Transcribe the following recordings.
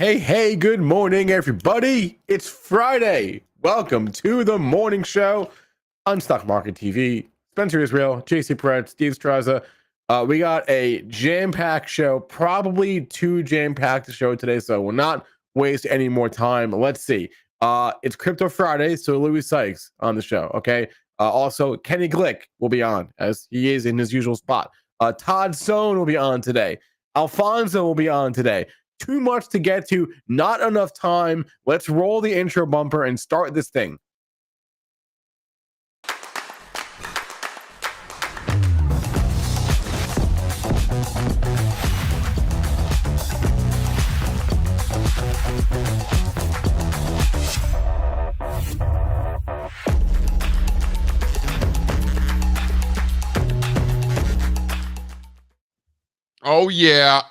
Hey, good morning, everybody. It's Friday. Welcome to the morning show on Stock Market TV. Spencer Israel, JC Parets, Steve Strazza. We got a jam-packed show, probably too jam-packed show today, so we'll not waste any more time. Let's see. It's Crypto Friday, so Louis Sykes on the show, okay? Also, Kenny Glick will be on, as he is in his usual spot. Todd Sohn will be on today. Alfonso will be on today. Too much to get to, not enough time. Let's roll the intro bumper and start this thing. Oh yeah.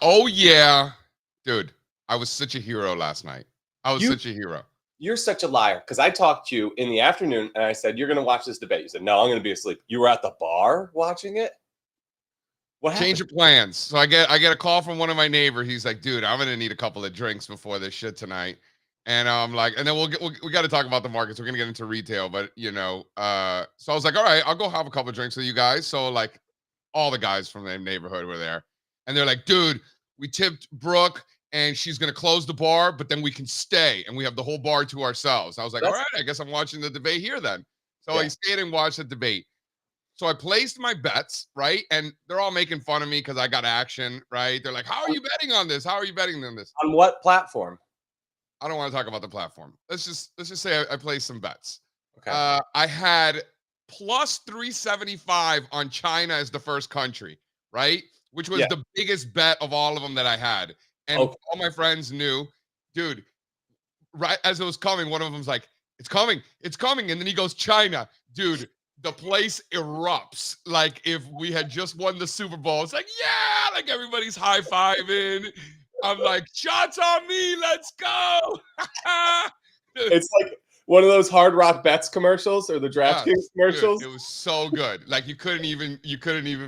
Dude, I was such a hero last night. I was such a hero. You're such a liar, because I talked to you in the afternoon and I said, you're going to watch this debate. You said, no, I'm going to be asleep. You were at the bar watching it? What happened? Change of plans. So I get a call from one of my neighbors. He's like, dude, I'm going to need a couple of drinks before this shit tonight. And I'm like, and then we got to talk about the markets. We're going to get into retail, but so I was like, all right, I'll go have a couple of drinks with you guys. So like all the guys from the neighborhood were there. And they're like, dude, we tipped Brooke and she's going to close the bar, but then we can stay and we have the whole bar to ourselves. I was like, all right, I guess I'm watching the debate here then. So I stayed and watched the debate. So I placed my bets, right? And they're all making fun of me because I got action, right? They're like, how are you betting on this? How are you betting on this? On what platform? I don't want to talk about the platform. Let's just say I placed some bets. Okay. I had plus 375 on China as the first country, right? Which was the biggest bet of all of them that I had. And all my friends knew, dude, right as it was coming, one of them's like, it's coming. And then he goes, China. Dude, the place erupts. Like if we had just won the Super Bowl. It's like, yeah, like everybody's high-fiving. I'm like, shots on me, let's go. It's like one of those Hard Rock Bets commercials or the DraftKings commercials. Dude, it was so good. Like you couldn't even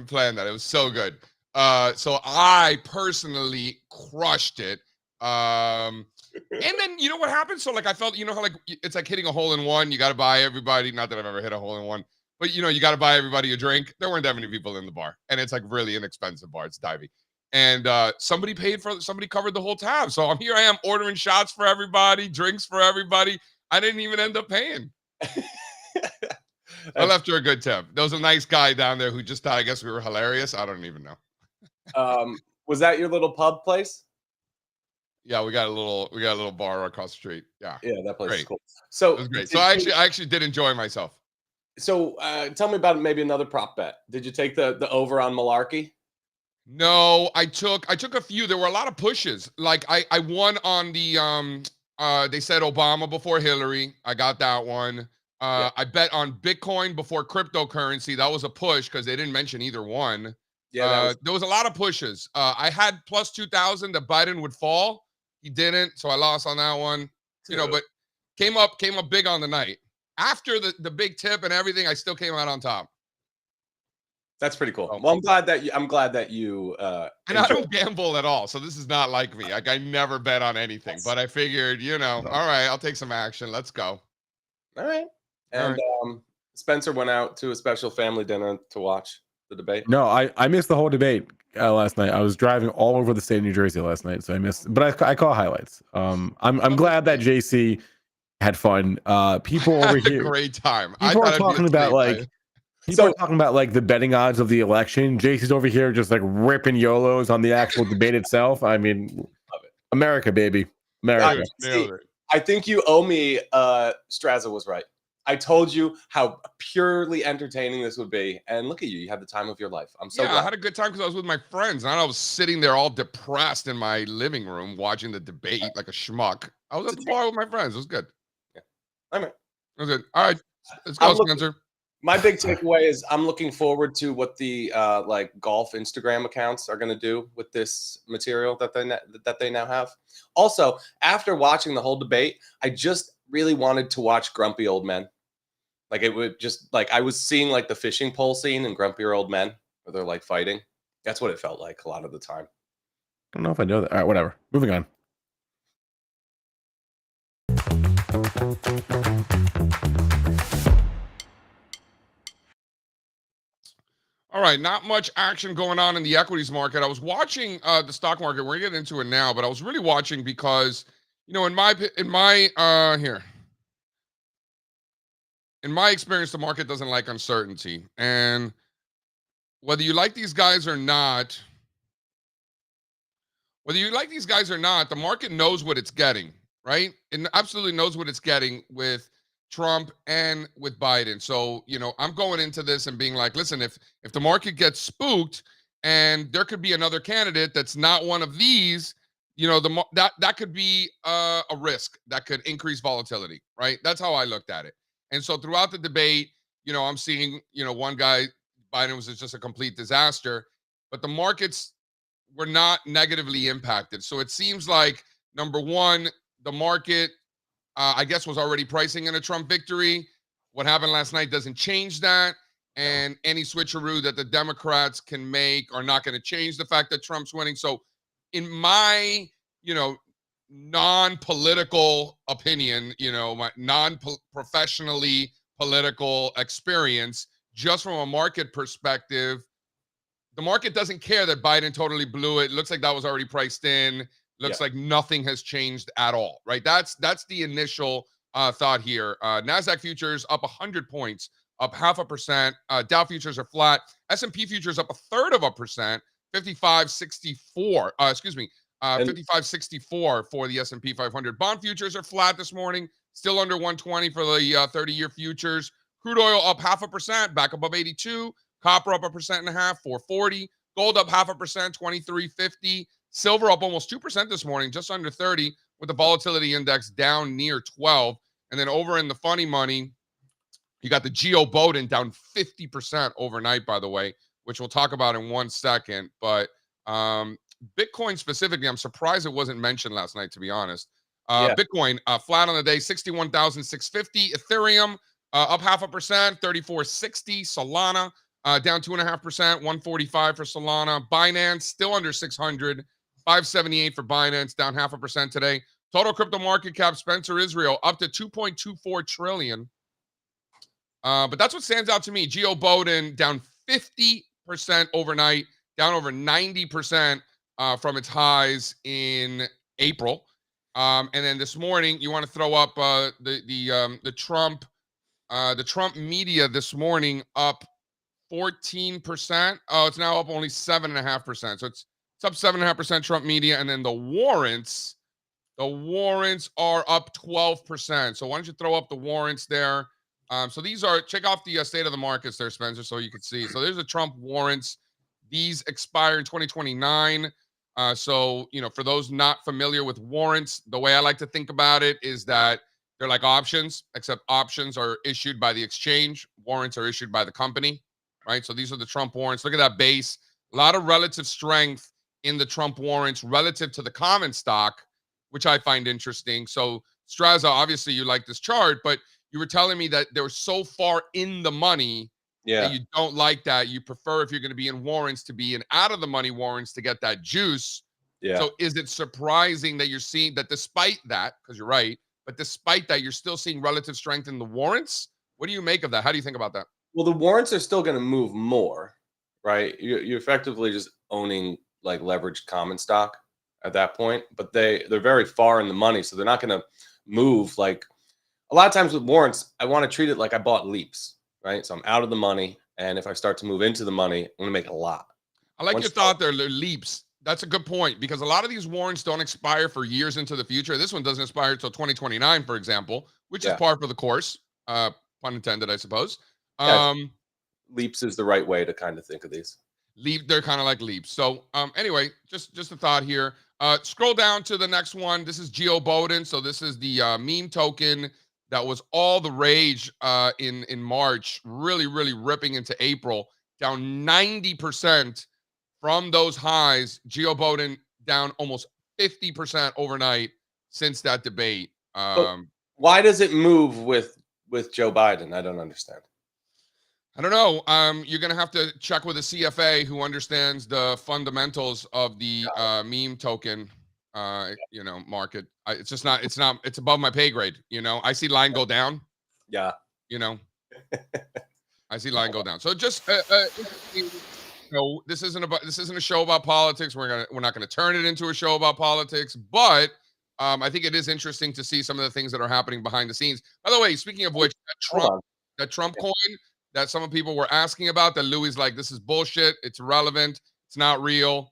plan that. It was so good. So I personally crushed it. And then you know what happened? So like I felt, how like it's like hitting a hole in one. You got to buy everybody. Not that I've ever hit a hole in one, but you got to buy everybody a drink. There weren't that many people in the bar, and it's like really inexpensive bar. It's divey. And somebody covered the whole tab. So here I am ordering shots for everybody, drinks for everybody. I didn't even end up paying. I left her a good tip. There was a nice guy down there who just thought, I guess we were hilarious. I don't even know. Was that your little pub place? Yeah, we got a little bar across the street. Yeah, that place is cool. So it was great. So I actually did enjoy myself. So tell me about maybe another prop bet. Did you take the over on Malarkey? No, I took a few. There were a lot of pushes. Like I won on the they said Obama before Hillary. I got that one. I bet on Bitcoin before cryptocurrency. That was a push because they didn't mention either one. Yeah, there was a lot of pushes. I had plus 2,000 that Biden would fall. He didn't, so I lost on that one. But came up big on the night. After the big tip and everything, I still came out on top. That's pretty cool. Well, I'm glad that you and I don't gamble at all, so this is not like me. Like I never bet on anything, but I figured, all right, I'll take some action. Let's go. All right. And Spencer went out to a special family dinner to watch the debate. No, I missed the whole debate last night. I was driving all over the state of New Jersey last night, so I missed. But I caught highlights. I'm glad that JC had fun. People over here, great time. People are talking about like. People are talking about like the betting odds of the election. JC's over here just like ripping YOLOs on the actual debate itself. I mean, America, baby. America. I think you owe me. Strazza was right. I told you how purely entertaining this would be. And look at you. You had the time of your life. I'm so glad. I had a good time because I was with my friends. And I was sitting there all depressed in my living room watching the debate like a schmuck. I was at the bar with my friends. It was good. Yeah. All right. It was good. All right. Let's go, Spencer. My big takeaway is I'm looking forward to what the like golf Instagram accounts are going to do with this material that they now have. Also, after watching the whole debate, I just really wanted to watch Grumpy Old Men. Like it would just like I was seeing like the fishing pole scene in Grumpier Old Men where they're like fighting. That's what it felt like a lot of the time. I don't know if I know that. All right, whatever. Moving on. All right, not much action going on in the equities market. I was watching the stock market. We're gonna get into it now, but I was really watching because, in my experience, the market doesn't like uncertainty, and whether you like these guys or not, the market knows what it's getting, right? It absolutely knows what it's getting with Trump and with Biden. So, I'm going into this and being like, listen, if the market gets spooked and there could be another candidate that's not one of these, that could be a risk that could increase volatility, right? That's how I looked at it. And so throughout the debate, I'm seeing, one guy, Biden was just a complete disaster, but the markets were not negatively impacted. So it seems like, number one, the market, I guess, was already pricing in a Trump victory. What happened last night doesn't change that. And any switcheroo that the Democrats can make are not going to change the fact that Trump's winning. So, in my, non-political opinion, my non-professionally political experience, just from a market perspective, the market doesn't care that Biden totally blew it. Looks like that was already priced in. Looks like nothing has changed at all, right? That's the initial thought here. NASDAQ futures up 100 points, up 0.5%. Dow futures are flat. S&P futures up 1/3%, 55.64. 55.64 for the S&P 500. Bond futures are flat this morning, still under 120 for the 30-year futures. Crude oil up 0.5%, back above 82. Copper up 1.5%, 440. Gold up 0.5%, 23.50. Silver up almost 2% this morning, just under 30, with the volatility index down near 12. And then over in the funny money, you got the Geo Bowden down 50% overnight, by the way, which we'll talk about in 1 second. But Bitcoin specifically, I'm surprised it wasn't mentioned last night, to be honest. Bitcoin flat on the day, 61,650. Ethereum up 0.5%, 34.60. Solana down 2.5%, 145 for Solana. Binance still under 600, 578 for Binance, down 0.5% today. Total crypto market cap, Spencer Israel, up to 2.24 trillion. But that's what stands out to me. Geo Bowden down 50% overnight, down over 90% from its highs in April. And then this morning, you want to throw up the Trump media this morning up 14%. Oh, it's now up only 7.5%. So it's up 7.5%, Trump media. And then the warrants are up 12%. So why don't you throw up the warrants there? So these are, check off the state of the markets there, Spencer, so you can see. So there's the Trump warrants. These expire in 2029. So, for those not familiar with warrants, the way I like to think about it is that they're like options, except options are issued by the exchange. Warrants are issued by the company, right? So these are the Trump warrants. Look at that base. A lot of relative strength in the Trump warrants relative to the common stock, which I find interesting. So Strazza, obviously you like this chart, but you were telling me that they were so far in the money that you don't like that. You prefer, if you're going to be in warrants, to be in out of the money warrants to get that juice. So is it surprising that you're seeing that despite that, because you're right, but despite that, you're still seeing relative strength in the warrants? What do you make of that? How do you think about that? Well, the warrants are still going to move more, right? You're effectively just owning like leveraged common stock at that point, but they're very far in the money, so they're not going to move. Like a lot of times with warrants, I want to treat it like I bought leaps, right? So I'm out of the money, and if I start to move into the money, I'm going to make a lot. I like your thought there, leaps. That's a good point, because a lot of these warrants don't expire for years into the future. This one doesn't expire until 2029, for example, which is par for the course. Pun intended, I suppose. Leaps is the right way to kind of think of these. They're kind of like leaps. So anyway, just a thought here. Scroll down to the next one. This is Geo Bowden. So this is the meme token that was all the rage in March, really, really ripping into April, down 90% from those highs. Geo Bowden down almost 50% overnight since that debate. Why does it move with Joe Biden? I don't understand. I don't know. You're going to have to check with a CFA who understands the fundamentals of the meme token. market. It's just not. It's above my pay grade. I see line go down. Yeah. I see line go down. So just this isn't a show about politics. We're not gonna turn it into a show about politics, but I think it is interesting to see some of the things that are happening behind the scenes. By the way, speaking of which, that Trump coin that some people were asking about, that Louis like, this is bullshit. It's irrelevant. It's not real.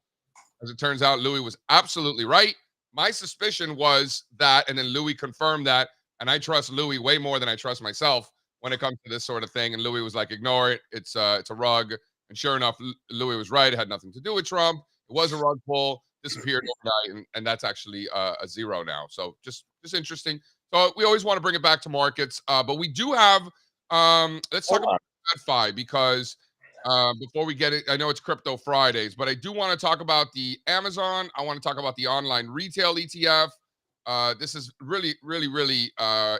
As it turns out, Louis was absolutely right. My suspicion was that, and then Louis confirmed that, and I trust Louis way more than I trust myself when it comes to this sort of thing. And Louis was like, ignore it. It's a rug. And sure enough, Louis was right. It had nothing to do with Trump. It was a rug pull, disappeared overnight, and that's actually a zero now. So just interesting. So we always want to bring it back to markets, but we do have. Let's talk about TradFi because before we get it, I know it's Crypto Fridays, but I do want to talk about the Amazon. I want to talk about the online retail ETF. This is really, really, really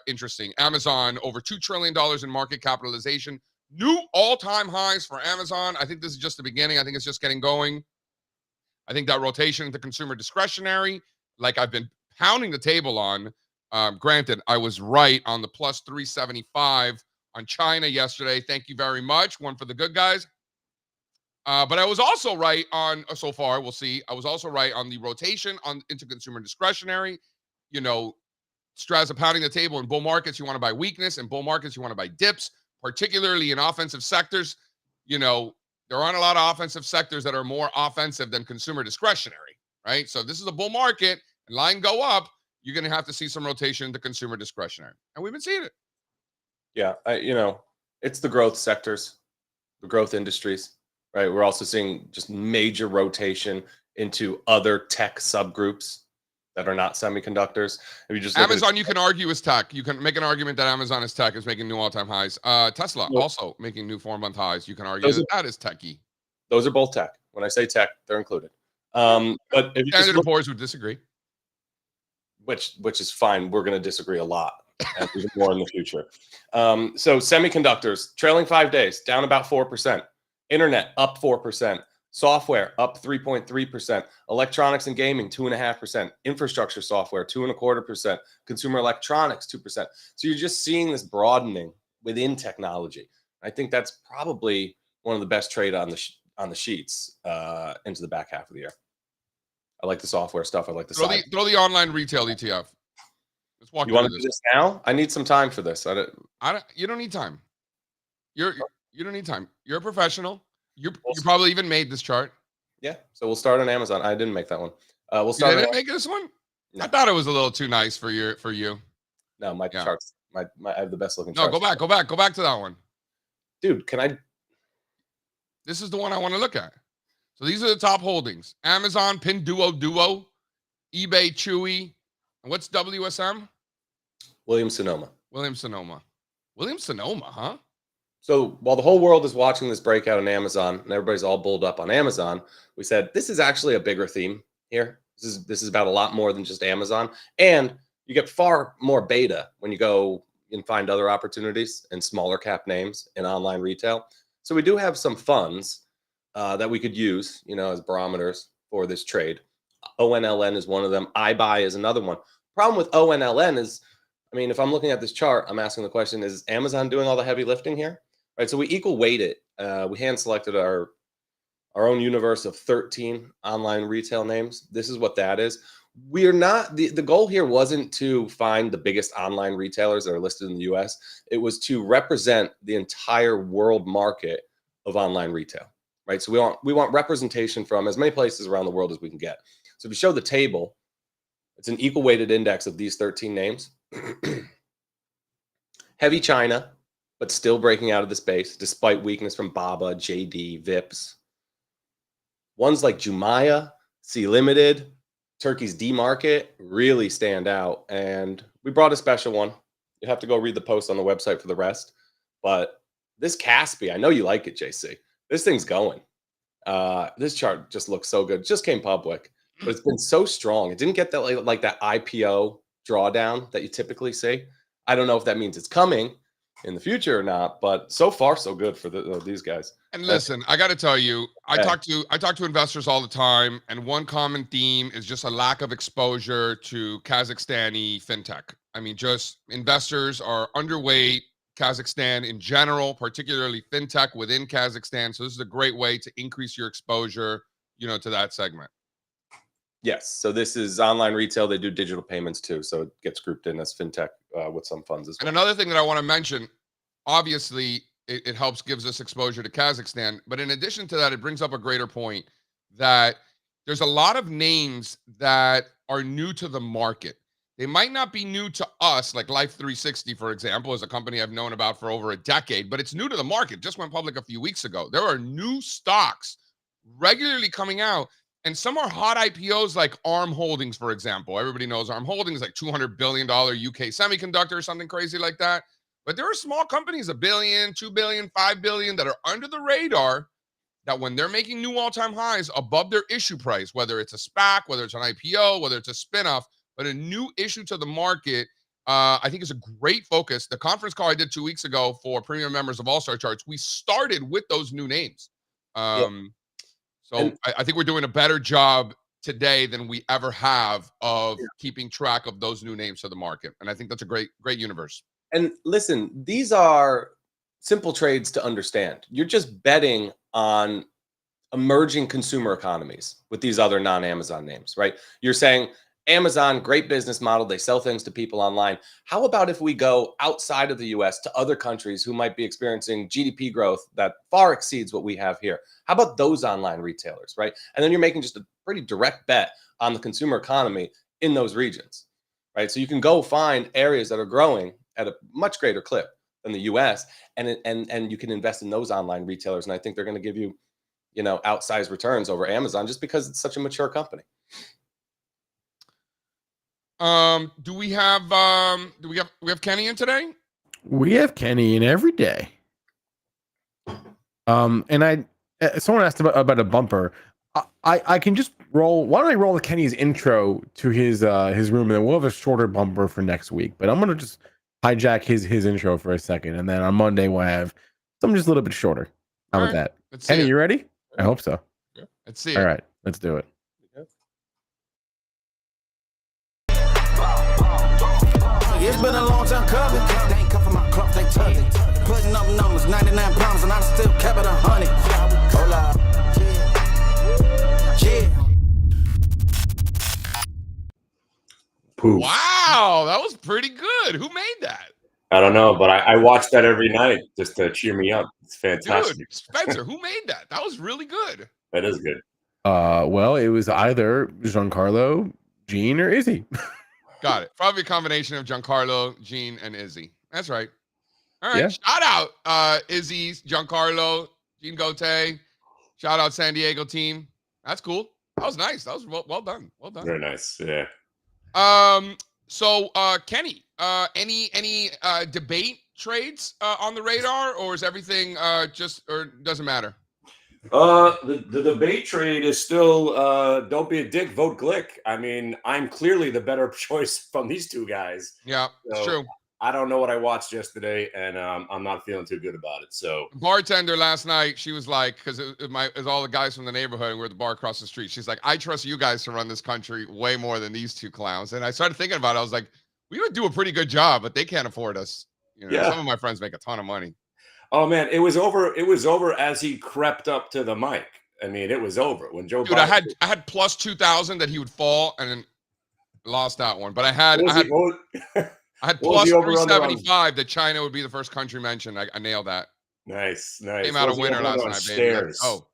interesting. Amazon, over $2 trillion in market capitalization. New all-time highs for Amazon. I think this is just the beginning. I think it's just getting going. I think that rotation into consumer discretionary, like I've been pounding the table on. Granted, I was right on the plus 375 on China yesterday. Thank you very much. One for the good guys. But I was also right on, so far, we'll see. I was also right on the rotation into consumer discretionary. Strazza pounding the table. In bull markets, you want to buy weakness. In bull markets, you want to buy dips, particularly in offensive sectors. There aren't a lot of offensive sectors that are more offensive than consumer discretionary, right? So this is a bull market, and line go up, you're going to have to see some rotation into consumer discretionary. And we've been seeing it. Yeah, it's the growth sectors, the growth industries, right? We're also seeing just major rotation into other tech subgroups that are not semiconductors. If you just Amazon, you can argue is tech. You can make an argument that Amazon is tech, is making new all-time highs. Tesla also making new 4-month highs. You can argue that is techy. Those are both tech. When I say tech, they're included. But if you Standard & Poor's would disagree. Which is fine. We're going to disagree a lot, and even more in the future. So semiconductors, trailing 5 days, down about 4%. Internet, up 4%. Software, up 3.3%. Electronics and gaming, 2.5%. Infrastructure software, 2.25%. Consumer electronics, 2%. So you're just seeing this broadening within technology. I think that's probably one of the best trade on the sheets into the back half of the year. I like the software stuff. I like the throw the online retail ETF. Let's walk. You want to do this now? I need some time for this. You don't need time. You don't need time. You're a professional. You probably even made this chart. Yeah. So we'll start on Amazon. I didn't make that one. We'll start. You didn't make this one? No. I thought it was a little too nice for you. No, my charts. I have the best looking. No, charts. go back to that one. Dude, can I? This is the one I want to look at. So these are the top holdings: Amazon, Pinduoduo, eBay, Chewy, and what's WSM? Williams Sonoma, huh? So while the whole world is watching this breakout on Amazon and everybody's all bulled up on Amazon, we said this is actually a bigger theme here. This is about a lot more than just Amazon, and you get far more beta when you go and find other opportunities and smaller cap names in online retail. So we do have some funds that we could use, as barometers for this trade. ONLN is one of them. iBuy is another one. Problem with ONLN is, if I'm looking at this chart, I'm asking the question, is Amazon doing all the heavy lifting here? Right. So we equal weight it. We hand selected our own universe of 13 online retail names. This is what that is. We're not, the goal here wasn't to find the biggest online retailers that are listed in the US. It was to represent the entire world market of online retail. Right. So we want representation from as many places around the world as we can get. So if you show the table, it's an equal weighted index of these 13 names. Heavy China, but still breaking out of the space despite weakness from Baba, JD, Vips. Ones like Jumaya, C Limited, Turkey's D Market really stand out. And we brought a special one. You have to go read the post on the website for the rest. But this Caspi, I know you like it, JC. This thing's going. This chart just looks so good. It just came public, but it's been so strong. It didn't get that like that IPO drawdown that you typically see. I don't know if that means it's coming, in the future or not. But so far, so good for these guys. And listen, I got to tell you, I Hey. talk to investors all the time, and one common theme is just a lack of exposure to Kazakhstani fintech. I mean, just investors are underweight Kazakhstan in general, particularly fintech within Kazakhstan. So this is a great way to increase your exposure, to that segment. Yes. So this is online retail. They do digital payments too. So it gets grouped in as fintech with some funds as well. And another thing that I want to mention, obviously, it helps, gives us exposure to Kazakhstan. But in addition to that, it brings up a greater point that there's a lot of names that are new to the market. They might not be new to us, like Life 360, for example, is a company I've known about for over a decade, but it's new to the market. Just went public a few weeks ago. There are new stocks regularly coming out. And some are hot IPOs like ARM Holdings, for example. Everybody knows ARM Holdings, like $200 billion UK semiconductor or something crazy like that. But there are small companies, $1 billion, $2 billion, $5 billion, that are under the radar that when they're making new all-time highs above their issue price, whether it's a SPAC, whether it's an IPO, whether it's a spinoff, but a new issue to the market, I think is a great focus. The conference call I did 2 weeks ago for premium members of All-Star Charts, we started with those new names. So I think we're doing a better job today than we ever have of keeping track of those new names to the market. And I think that's a great universe. And listen, these are simple trades to understand. You're just betting on emerging consumer economies with these other non-Amazon names, right? You're saying Amazon, great business model. They sell things to people online. How about if we go outside of the US to other countries who might be experiencing GDP growth that far exceeds what we have here? How about those online retailers, right? And then you're making just a pretty direct bet on the consumer economy in those regions, right? So you can go find areas that are growing at a much greater clip than the US, and you can invest in those online retailers. And I think they're going to give you, outsized returns over Amazon just because it's such a mature company. Do we have Kenny in today? We have Kenny in every day. And someone asked about a bumper. I can just roll. Why don't I roll Kenny's intro to his room, and then we'll have a shorter bumper for next week. But I'm gonna just hijack his intro for a second, and then on Monday we'll have something just a little bit shorter. How about that? Kenny, you ready? I hope so. Yeah. Let's see. All right, let's do it. It's been a long time coming. They ain't come for my club, they tug it. Putting up numbers, 99 pounds, and I still kept it 100. Hold up. Yeah. Poof. Wow, that was pretty good. Who made that? I don't know, but I watch that every night just to cheer me up. It's fantastic. Dude, Spencer, who made that? That was really good. That is good. Well, it was either Giancarlo, Gene, or Izzy. Got it. Probably a combination of Giancarlo, Gene, and Izzy. That's right. All right. Yeah. Shout out Izzy, Giancarlo, Gene Gote. Shout out San Diego team. That's cool. That was nice. That was well done. Well done. Very nice. Yeah. So Kenny, any debate trades on the radar, or is everything or doesn't matter? The debate trade is still don't be a dick, vote Glick. I mean, I'm clearly the better choice from these two guys. Yeah, it's true. I don't know what I watched yesterday, and I'm not feeling too good about it. So bartender last night, she was like, because it was all the guys from the neighborhood, and we're at the bar across the street. She's like, I trust you guys to run this country way more than these two clowns. And I started thinking about it. I was like, we would do a pretty good job, but they can't afford us. Some of my friends make a ton of money. Oh man, it was over. It was over as he crept up to the mic. I mean, it was over when Joe. Dude, Biden, I had plus 2,000 that he would fall, and then lost that one. But I had plus 375 that China would be the first country mentioned. I nailed that. Nice. Came out a winner last night, baby. Oh,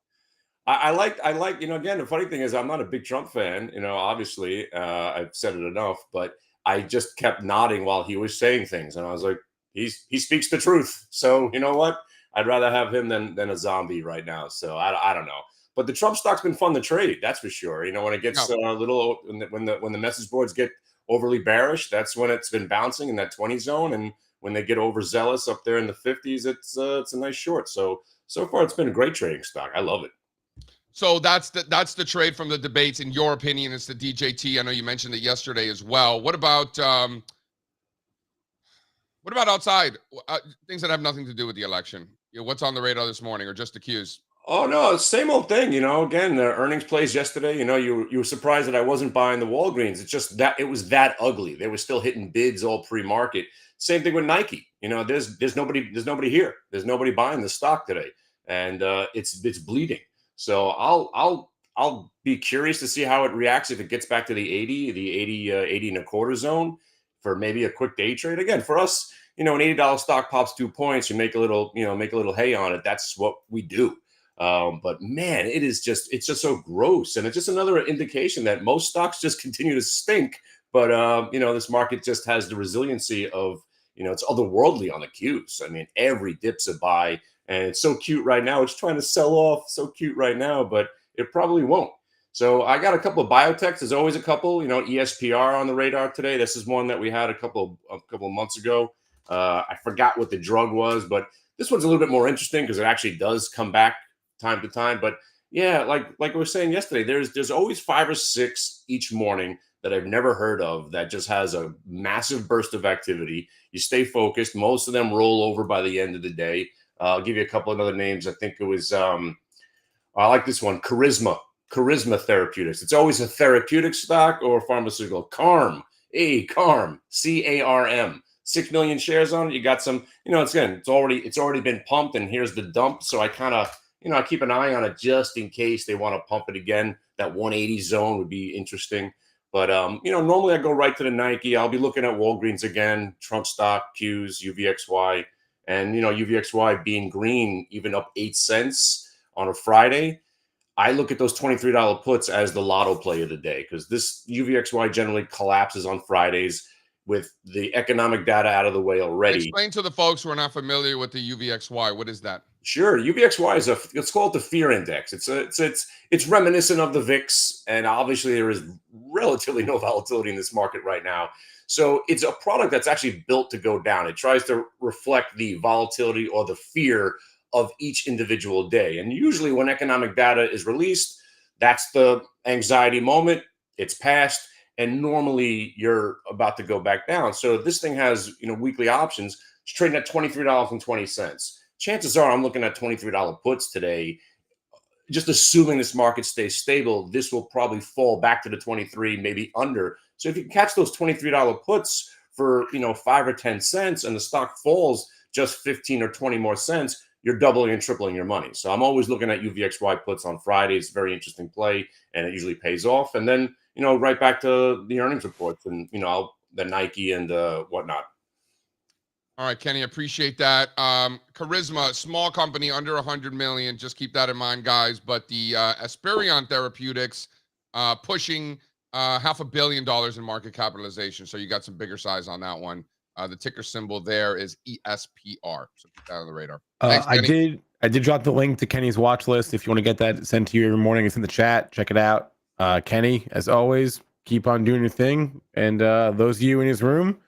I like. Again, the funny thing is, I'm not a big Trump fan. Obviously, I've said it enough, but I just kept nodding while he was saying things, and I was like, he speaks the truth. So you know what? I'd rather have him than a zombie right now. So I don't know. But the Trump stock's been fun to trade. That's for sure. When it gets a little, when the message boards get overly bearish, that's when it's been bouncing in that 20 zone. And when they get overzealous up there in the 50s, it's a nice short. So far, it's been a great trading stock. I love it. So that's the trade from the debates. In your opinion, it's the DJT. I know you mentioned it yesterday as well. What about What about outside? Things that have nothing to do with the election. What's on the radar this morning, or just the cues? Oh no, same old thing. Again, the earnings plays yesterday. You were surprised that I wasn't buying the Walgreens. It's just that it was that ugly. They were still hitting bids all pre-market. Same thing with Nike. There's nobody here. There's nobody buying the stock today, and it's bleeding. So I'll be curious to see how it reacts if it gets back to the 80 and a quarter zone for maybe a quick day trade. Again, for us, an $80 stock pops 2 points, you make a little hay on it. That's what we do. But man, it's just so gross. And it's just another indication that most stocks just continue to stink. But, this market just has the resiliency of, it's otherworldly on the cues. I mean, every dip's a buy, and it's so cute right now. It's trying to sell off, so cute right now, but it probably won't. So I got a couple of biotechs. There's always a couple, ESPR on the radar today. This is one that we had a couple of months ago. I forgot what the drug was, but this one's a little bit more interesting because it actually does come back time to time. But yeah, like we were saying yesterday, there's always 5 or 6 each morning that I've never heard of that just has a massive burst of activity. You stay focused. Most of them roll over by the end of the day. I'll give you a couple of other names. I think it was I like this one, Charisma Therapeutics. It's always a therapeutic stock or pharmaceutical. CARM, CARM. 6 million shares on it. You got some, it's already been pumped, and here's the dump. So I kind of, I keep an eye on it just in case they want to pump it again. That 180 zone would be interesting. But, normally I go right to the Nike. I'll be looking at Walgreens again, Trump stock, Qs, UVXY, and, UVXY being green, even up 8 cents on a Friday. I look at those $23 puts as the lotto play of the day, because this UVXY generally collapses on Fridays with the economic data out of the way already. Explain to the folks who are not familiar with the UVXY. What is that? Sure. UVXY is let's call it the fear index. It's reminiscent of the VIX, and obviously there is relatively no volatility in this market right now. So it's a product that's actually built to go down. It tries to reflect the volatility or the fear of each individual day. And usually when economic data is released, that's the anxiety moment. It's passed. And normally you're about to go back down. So this thing has, weekly options. It's trading at $23.20. Chances are I'm looking at $23 puts today. Just assuming this market stays stable, this will probably fall back to the 23, maybe under. So if you can catch those $23 puts for, 5 or 10 cents, and the stock falls just 15 or 20 more cents, you're doubling and tripling your money. So I'm always looking at UVXY puts on Fridays. Very interesting play, and it usually pays off. And then, right back to the earnings reports and, the Nike and whatnot. All right, Kenny, appreciate that. Charisma, small company under 100 million. Just keep that in mind, guys. But the Esperion Therapeutics pushing $500 million in market capitalization. So you got some bigger size on that one. The ticker symbol there is ESPR. So keep that on the radar. Thanks, Kenny. I did drop the link to Kenny's watch list. If you want to get that sent to you every morning, it's in the chat. Check it out. Kenny, as always, keep on doing your thing. And those of you in his room,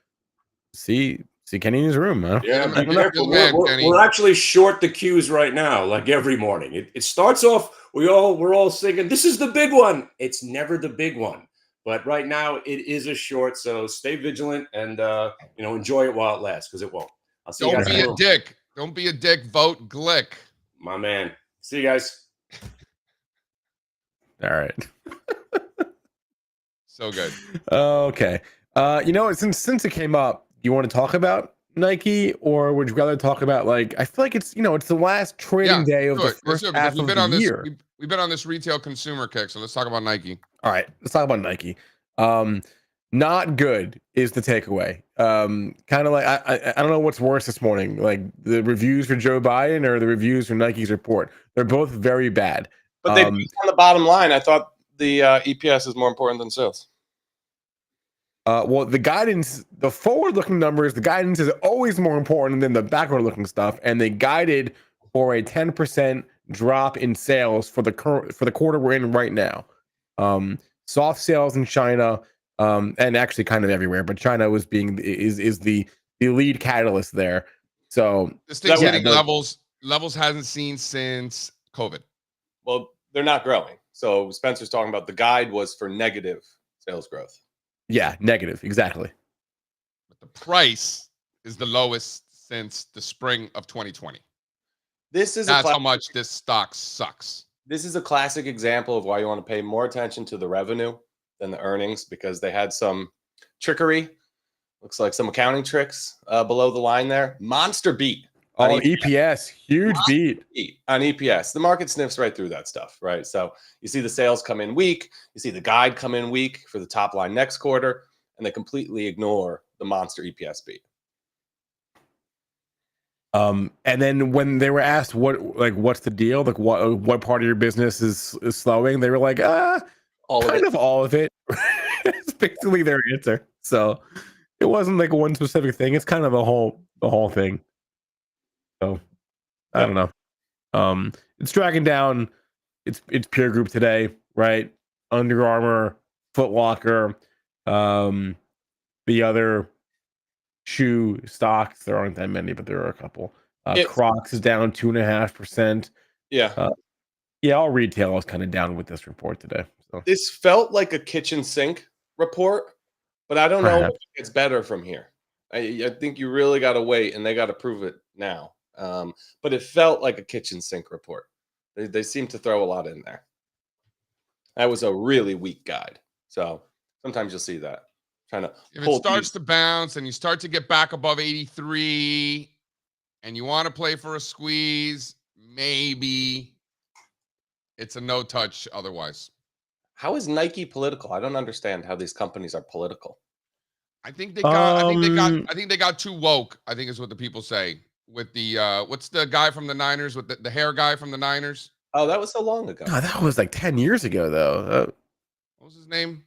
see Kenny in his room. Huh? Yeah, we're actually short the cues right now, like every morning. It starts off, we're all singing, this is the big one. It's never the big one. But right now it is a short, so stay vigilant and enjoy it while it lasts, because it won't. I'll see you guys. Don't be a dick. Don't be a dick. Vote Glick. My man. See you guys. All right. So good. Okay. Since it came up, you want to talk about Nike, or would you rather talk about, like, I feel like it's the last trading day of the first half of the year. We've been on this retail consumer kick, so let's talk about Nike. All right, let's talk about Nike. Not good is the takeaway. Kind of like I don't know what's worse this morning, like the reviews for Joe Biden or the reviews for Nike's report. They're both very bad. But they on the bottom line, I thought the EPS is more important than sales. Well, the guidance, the forward-looking numbers, the guidance is always more important than the backward-looking stuff. And they guided for a 10% drop in sales for the quarter we're in right now. Soft sales in China, and actually kind of everywhere, but China is the lead catalyst there. So this thing's hitting levels hasn't seen since COVID. Well, they're not growing. So Spencer's talking about the guide was for negative sales growth. Yeah, negative, exactly. But the price is the lowest since the spring of 2020. This is That's how much this stock sucks. This is a classic example of why you want to pay more attention to the revenue than the earnings, because they had some trickery. Looks like some accounting tricks below the line there. Monster beat. Oh, EPS, huge beat on EPS. The market sniffs right through that stuff, right? So you see the sales come in weak. You see the guide come in weak for the top line next quarter, and they completely ignore the monster EPS beat. And then when they were asked what's the deal, like what part of your business is slowing, they were like, all of it. It's basically their answer. So it wasn't like one specific thing. It's kind of the whole thing. So I don't know. It's dragging down its peer group today, right? Under Armour, Foot Locker, the other shoe stocks. There aren't that many, but there are a couple. Crocs is down 2.5%. Yeah. All retail is kind of down with this report today. So this felt like a kitchen sink report, but I don't know if it gets better from here. I think you really got to wait, and they got to prove it now. But it felt like a kitchen sink report. They seem to throw a lot in there. That was a really weak guide. So sometimes you'll see that. Trying to if it starts to bounce and you start to get back above 83 and you want to play for a squeeze, maybe it's a no touch otherwise. How is Nike political? I don't understand how these companies are political. I think they got I think they got too woke, I think is what the people say. With the what's the guy from the Niners with the hair guy from the Niners? Oh, that was so long ago. No, that was like 10 years ago though. What was his name?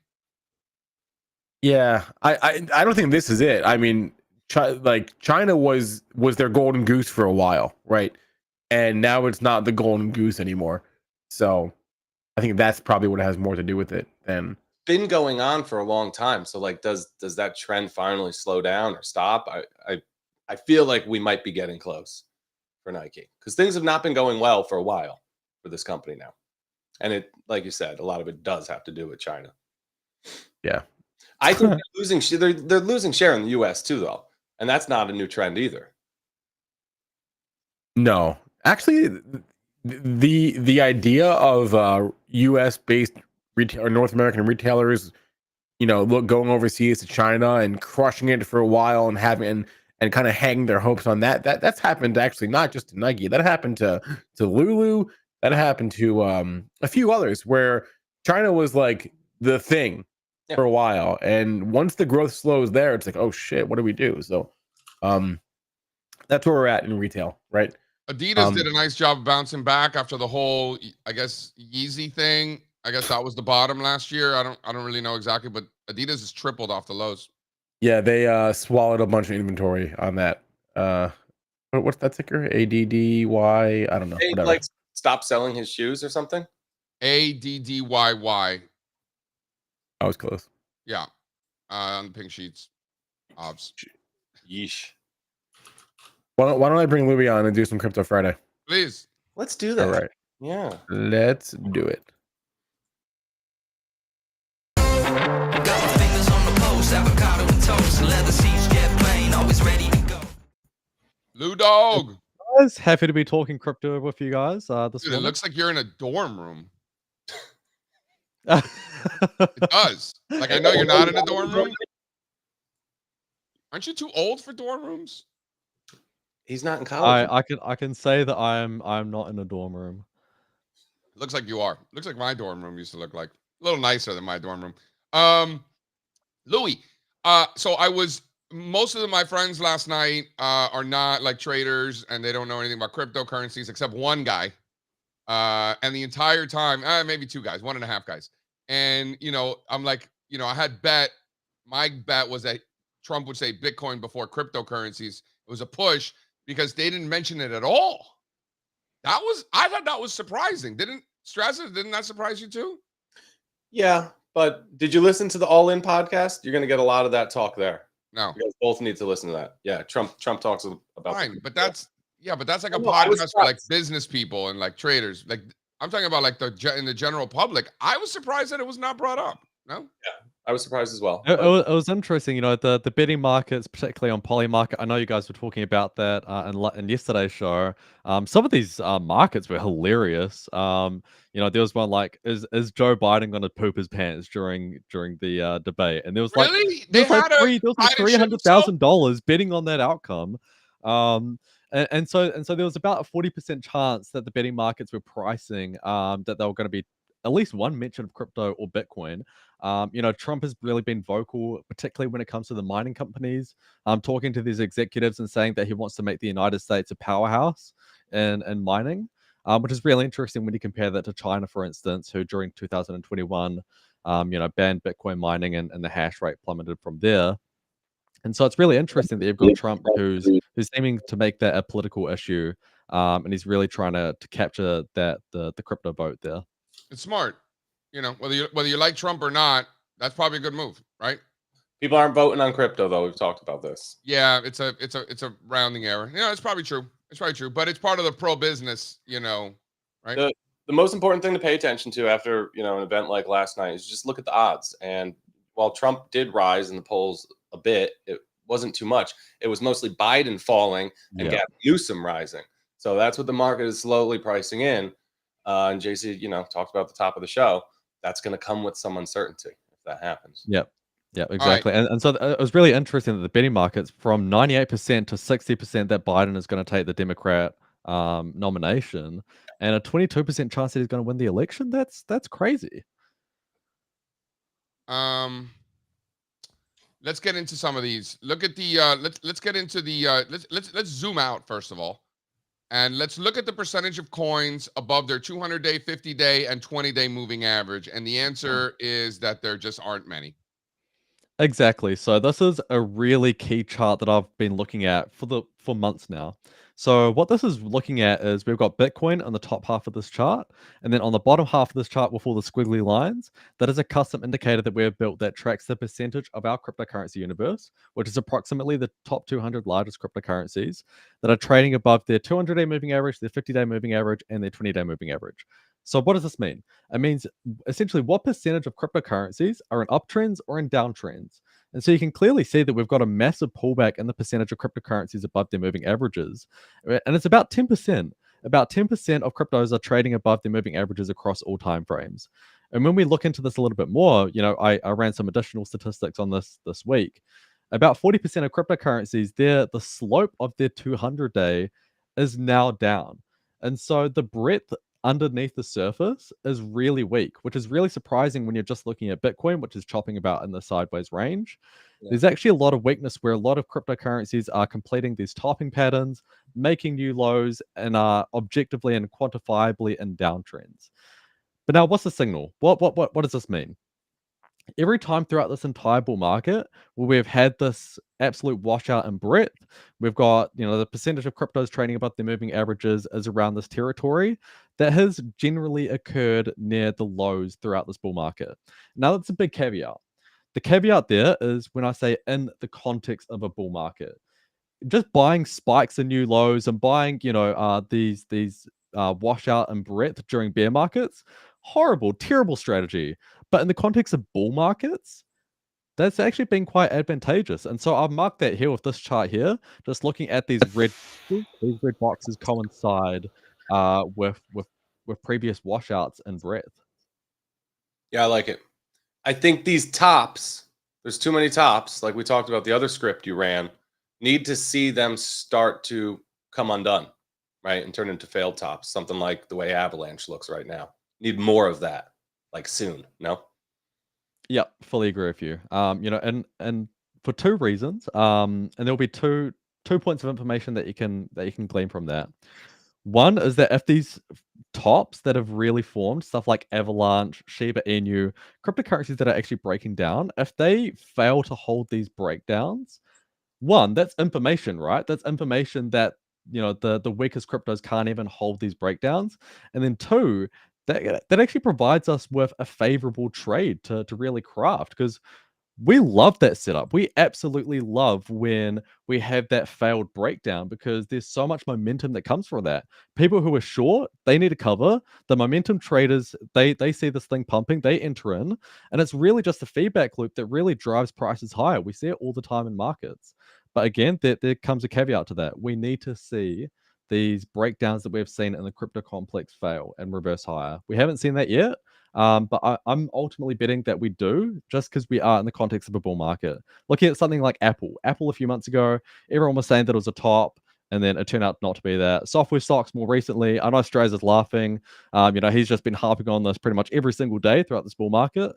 Yeah, I don't think this is it. I mean, China was their golden goose for a while, right? And now it's not the golden goose anymore. So I think that's probably what has more to do with it than been going on for a long time. So like, does that trend finally slow down or stop? I feel like we might be getting close for Nike, because things have not been going well for a while for this company now. And it, like you said, a lot of it does have to do with China. Yeah. I think they're losing share in the US too, though. And that's not a new trend either. No, actually, the idea of US based retail or North American retailers, going overseas to China and crushing it for a while and having and kind of hanging their hopes on that's happened actually not just to Nike. That happened to Lulu. That happened to a few others where China was like the thing for a while, and once the growth slows there, it's like, oh shit, what do we do? So that's where we're at in retail, right? Adidas did a nice job of bouncing back after the whole, I guess, Yeezy thing. I guess that was the bottom last year. I don't really know exactly, but Adidas has tripled off the lows. Yeah, they swallowed a bunch of inventory on that. What's that ticker? ADDY? I don't know. They like stop selling his shoes or something. ADDYY. I was close. Yeah, on the pink sheets. Obs. Yeesh. Why don't I bring Louis on and do some Crypto Friday? Please. Let's do that. All right. Yeah. Let's do it. Got my fingers on the pulse, avocado and toast, leather seats, jet plane, always ready to go. Lou Dog. Guys, happy to be talking crypto with you guys. This Dude, it looks like you're in a dorm room. morning. It does. Like, I know you're not in a dorm room. Aren't you too old for dorm rooms? He's not in college. I can say that I'm not in a dorm room. Looks like you are. Looks like my dorm room used to look like. A little nicer than my dorm room. Louis, so most of my friends last night are not like traders, and they don't know anything about cryptocurrencies except one guy. And the entire time, maybe two guys, 1.5 guys. And, I'm like, I had my bet was that Trump would say Bitcoin before cryptocurrencies. It was a push because they didn't mention it at all. I thought that was surprising. Didn't that surprise you too? Yeah, but did you listen to the All In podcast? You're going to get a lot of that talk there. No. You guys both need to listen to that. Yeah, Trump talks about fine, but that's like a podcast for like business people and like traders. Like, I'm talking about like in the general public. I was surprised that it was not brought up. No. I was surprised as well. It, but- it was, it was interesting, the betting markets, particularly on poly market. I know you guys were talking about that in yesterday's show. Some of these markets were hilarious. There was one like, is Joe Biden going to poop his pants during the debate? And there was like Really? there They was like had a three, there was like Biden shit himself? $300,000 betting on that outcome. And so there was about a 40% chance that the betting markets were pricing that they were going to be at least one mention of crypto or Bitcoin. Trump has really been vocal, particularly when it comes to the mining companies, talking to these executives and saying that he wants to make the United States a powerhouse in mining, which is really interesting when you compare that to China, for instance, who during 2021, banned Bitcoin mining and the hash rate plummeted from there. And so it's really interesting that you've got Trump who's seeming to make that a political issue, and he's really trying to capture the crypto vote there. It's smart. Whether you like Trump or not, that's probably a good move, right? People aren't voting on crypto though. We've talked about this. Yeah, it's a rounding error. It's probably true. It's probably true, but it's part of the pro business, right? The most important thing to pay attention to after an event like last night is just look at the odds. And while Trump did rise in the polls a bit, it wasn't too much. It was mostly Biden falling and Gavin Newsom rising. So that's what the market is slowly pricing in. And JC, talked about at the top of the show. That's going to come with some uncertainty if that happens. Yep. Yeah, exactly. And so it was really interesting that the betting markets from 98% to 60% that Biden is going to take the Democrat nomination, and a 22% chance that he's going to win the election. That's crazy. Let's get into some of these. Look at the let's get into the let's zoom out first of all. And let's look at the percentage of coins above their 200-day, 50-day, and 20-day moving average. And the answer is that there just aren't many. Exactly. So this is a really key chart that I've been looking at for months now. So what this is looking at is we've got Bitcoin on the top half of this chart, and then on the bottom half of this chart with all the squiggly lines, that is a custom indicator that we've built that tracks the percentage of our cryptocurrency universe, which is approximately the top 200 largest cryptocurrencies that are trading above their 200-day moving average, their 50-day moving average, and their 20-day moving average. So what does this mean? It means essentially what percentage of cryptocurrencies are in uptrends or in downtrends. And so you can clearly see that we've got a massive pullback in the percentage of cryptocurrencies above their moving averages. And it's about 10%. About 10% of cryptos are trading above their moving averages across all time frames. And when we look into this a little bit more, I ran some additional statistics on this week. About 40% of cryptocurrencies, the slope of their 200-day is now down. And so the breadth underneath the surface is really weak, which is really surprising when you're just looking at Bitcoin, which is chopping about in the sideways range. There's actually a lot of weakness where a lot of cryptocurrencies are completing these topping patterns, making new lows, and are objectively and quantifiably in downtrends. But now, what's the signal? What does this mean? Every time throughout this entire bull market where we've had this absolute washout in breadth, we've got, the percentage of cryptos trading above their moving averages is around this territory that has generally occurred near the lows throughout this bull market. Now, that's a big caveat. The caveat there is when I say in the context of a bull market. Just buying spikes and new lows and buying, these washout and breadth during bear markets, horrible, terrible strategy. But in the context of bull markets, that's actually been quite advantageous. And so I've marked that here with this chart here, just looking at these red boxes coincide with previous washouts and breadth. Yeah, I like it. I think these tops, there's too many tops, like we talked about the other script you ran, need to see them start to come undone, right? And turn into failed tops, something like the way Avalanche looks right now. Need more of that, like soon, no? Yeah, fully agree with you. And for two reasons, and there'll be two points of information that you can glean from that. One is that if these tops that have really formed, stuff like Avalanche, Shiba Inu, cryptocurrencies that are actually breaking down, if they fail to hold these breakdowns, one, that's information, right? That's information that the weakest cryptos can't even hold these breakdowns. And then two, that actually provides us with a favorable trade to really craft, because we love that setup. We absolutely love when we have that failed breakdown because there's so much momentum that comes from that. People who are short, they need to cover. The momentum traders, they see this thing pumping, they enter in, and it's really just a feedback loop that really drives prices higher. We see it all the time in markets. But again, there comes a caveat to that. We need to see these breakdowns that we've seen in the crypto complex fail and reverse higher. We haven't seen that yet. But I'm ultimately betting that we do, just because we are in the context of a bull market. Looking at something like Apple. Apple a few months ago, everyone was saying that it was a top, and then it turned out not to be that. Software stocks more recently, I know Strazza is laughing. He's just been harping on this pretty much every single day throughout this bull market.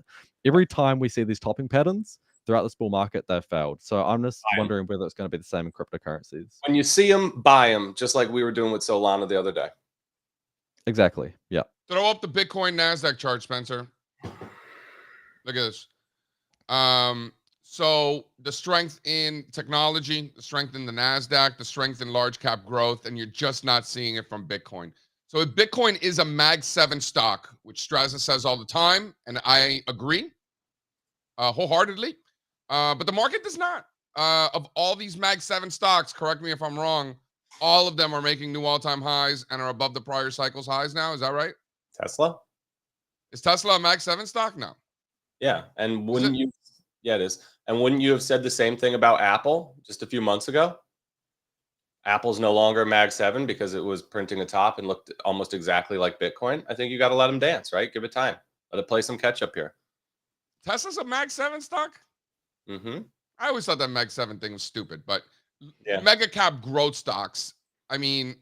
Every time we see these topping patterns throughout this bull market, they've failed. So I'm just wondering whether it's going to be the same in cryptocurrencies. When you see them, buy them, just like we were doing with Solana the other day. Exactly. Yeah. Throw up the Bitcoin NASDAQ chart, Spencer. Look at this. So the strength in technology, the strength in the NASDAQ, the strength in large cap growth, and you're just not seeing it from Bitcoin. So if Bitcoin is a Mag 7 stock, which Strazza says all the time, and I agree wholeheartedly, but the market does not. Of all these Mag 7 stocks, correct me if I'm wrong, all of them are making new all-time highs and are above the prior cycle's highs now. Is that right? Tesla? Is Tesla a Mag 7 stock? No. Yeah. And wouldn't you? Yeah, it is. And wouldn't you have said the same thing about Apple just a few months ago? Apple's no longer a Mag 7 because it was printing a top and looked almost exactly like Bitcoin. I think you got to let them dance, right? Give it time. Let it play some catch up here. Tesla's a Mag 7 stock? Mm-hmm. I always thought that Mag 7 thing was stupid, but yeah. mega cap growth stocks, I mean,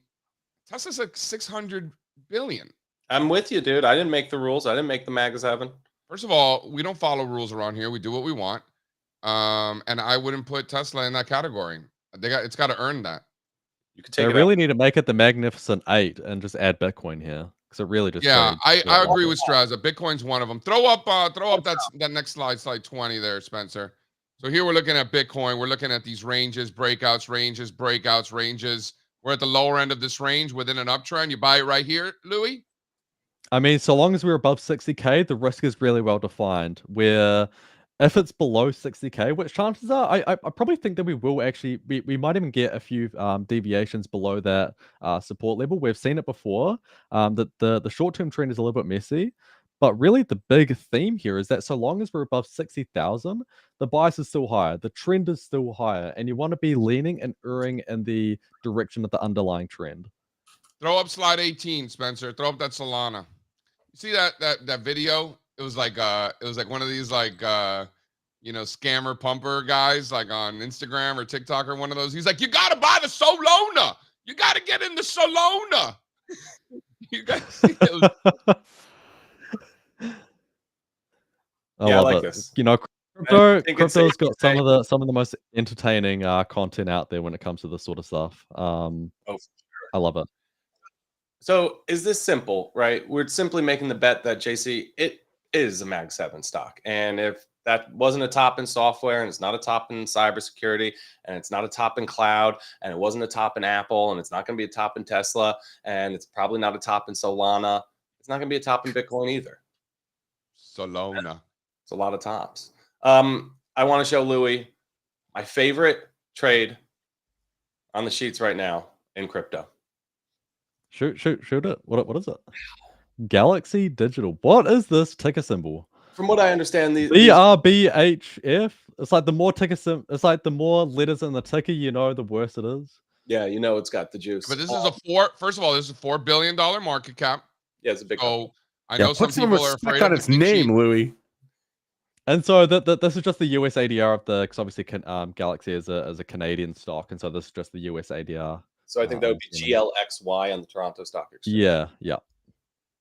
Tesla's like 600 billion. I'm with you, dude. I didn't make the rules. I didn't make the Mag 7. First of all, we don't follow rules around here. We do what we want. And I wouldn't put Tesla in that category. It's got to earn that. You could take they really need to make it the Magnificent 8 and just add Bitcoin here because it really just I agree with Strazza. Bitcoin's one of them. Throw up that next slide 20 there, Spencer. So here we're looking at Bitcoin. We're looking at these ranges, breakouts, ranges, breakouts, ranges. We're at the lower end of this range within an uptrend. You buy it right here, Louis? I mean, so long as we're above 60K, the risk is really well defined. Where if it's below 60K, which chances are, I probably think that we will actually, we might even get a few deviations below that support level. We've seen it before. That the short-term trend is a little bit messy. But really, the big theme here is that so long as we're above 60,000, the bias is still higher. The trend is still higher. And you want to be leaning and erring in the direction of the underlying trend. Throw up slide 18, Spencer. Throw up that Solana. You see that video? It was like one of these scammer pumper guys like on Instagram or TikTok or one of those. He's like, you gotta buy the Solana. You gotta get in the Solana. You guys see it? I like this. Crypto's got some of the most entertaining content out there when it comes to this sort of stuff. For sure. I love it. So is this simple, right? We're simply making the bet that JC, it is a Mag 7 stock. And if that wasn't a top in software and it's not a top in cybersecurity and it's not a top in cloud and it wasn't a top in Apple and it's not going to be a top in Tesla and it's probably not a top in Solana, it's not going to be a top in Bitcoin either. Solana. It's a lot of tops. I want to show Louis my favorite trade on the sheets right now in crypto. Shoot it. What is it? Galaxy Digital. What is this ticker symbol? From what I understand, the BRBHF. It's like the more it's like the more letters in the ticker, the worse it is. Yeah, it's got the juice. But this is first of all, this is a $4 billion market cap. Yeah, it's a big So I know some people are afraid on of its name, Louis. And so this is just the US ADR of because obviously Galaxy is a Canadian stock, and so this is just the US ADR. So I think that would be GLXY on the Toronto Stock Exchange. Yeah.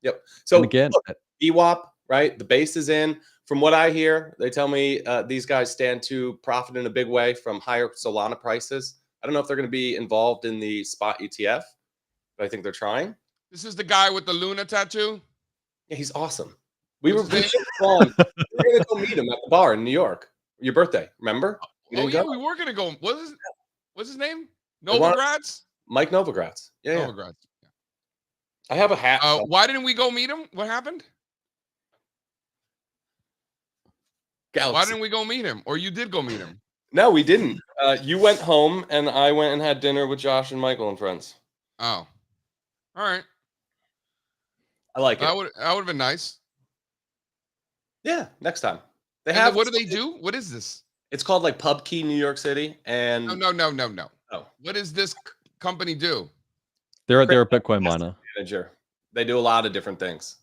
Yep. So and again, look, EWAP, right? The base is in. From what I hear, they tell me these guys stand to profit in a big way from higher Solana prices. I don't know if they're going to be involved in the spot ETF, but I think they're trying. This is the guy with the Luna tattoo? Yeah, he's awesome. We were going to go meet him at the bar in New York. Your birthday, remember? We were going to go. What's his name? Novogratz? Mike Novogratz. Yeah. Novogratz. Yeah. I have a hat. Why didn't we go meet him? What happened? Why didn't we go meet him? Or you did go meet him? No, we didn't. You went home, and I went and had dinner with Josh and Michael and friends. Oh, all right. I like it. That would have been nice. Yeah, next time. They And have. then what do they do? What is this? It's called like Pub Key New York City, and No. Oh. What does this company do? They're a Bitcoin miner. manager. They do a lot of different things.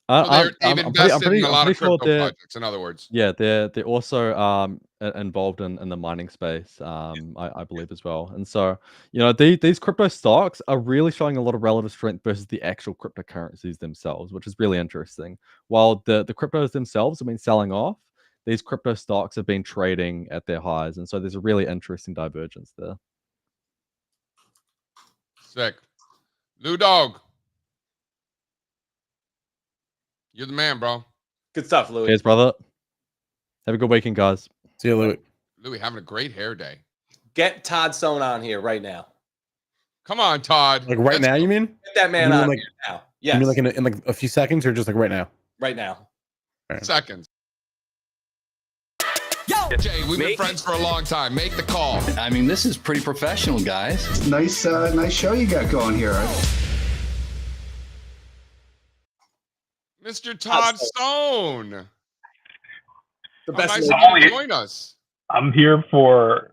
They've I'm invested in a lot of pretty sure crypto projects, in other words. Yeah, they're also involved in the mining space, I believe as well. And so, these crypto stocks are really showing a lot of relative strength versus the actual cryptocurrencies themselves, which is really interesting. While the cryptos themselves have been selling off, these crypto stocks have been trading at their highs, and so there's a really interesting divergence there. Sick. Lou Dog. You're the man, bro. Good stuff, Louis. Cheers, brother. Have a good weekend, guys. See you, Louis. Louis having a great hair day. Get Todd Sohn on here right now. Come on, Todd. Like right now, you mean? Get that man You mean on like- here now. You Yes, mean like in like a few seconds, or just like right now? right now. Seconds. Jay, we've been friends for a long time. Make the call. I mean, this is pretty professional, guys. Nice show you got going here. Mr. Todd Sohn. The How best. nice way- of you to join us. I'm here for